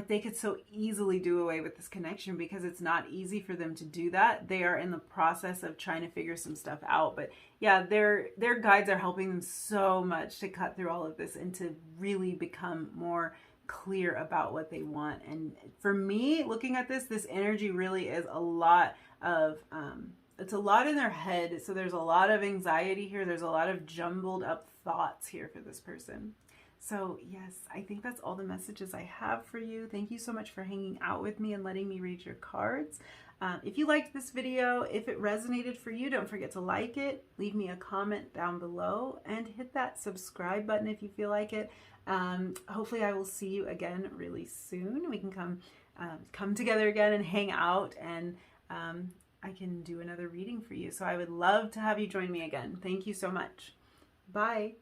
[SPEAKER 1] they could so easily do away with this connection, because it's not easy for them to do that. They are in the process of trying to figure some stuff out. But yeah, their guides are helping them so much to cut through all of this and to really become more clear about what they want. And for me, looking at this energy really is a lot of it's a lot in their head. So there's a lot of anxiety here. There's a lot of jumbled up thoughts here for this person. So yes, I think that's all the messages I have for you. Thank you so much for hanging out with me and letting me read your cards. If you liked this video, if it resonated for you, don't forget to like it, leave me a comment down below, and hit that subscribe button if you feel like it. Hopefully I will see you again really soon. We can come together again and hang out, and I can do another reading for you. So I would love to have you join me again. Thank you so much. Bye.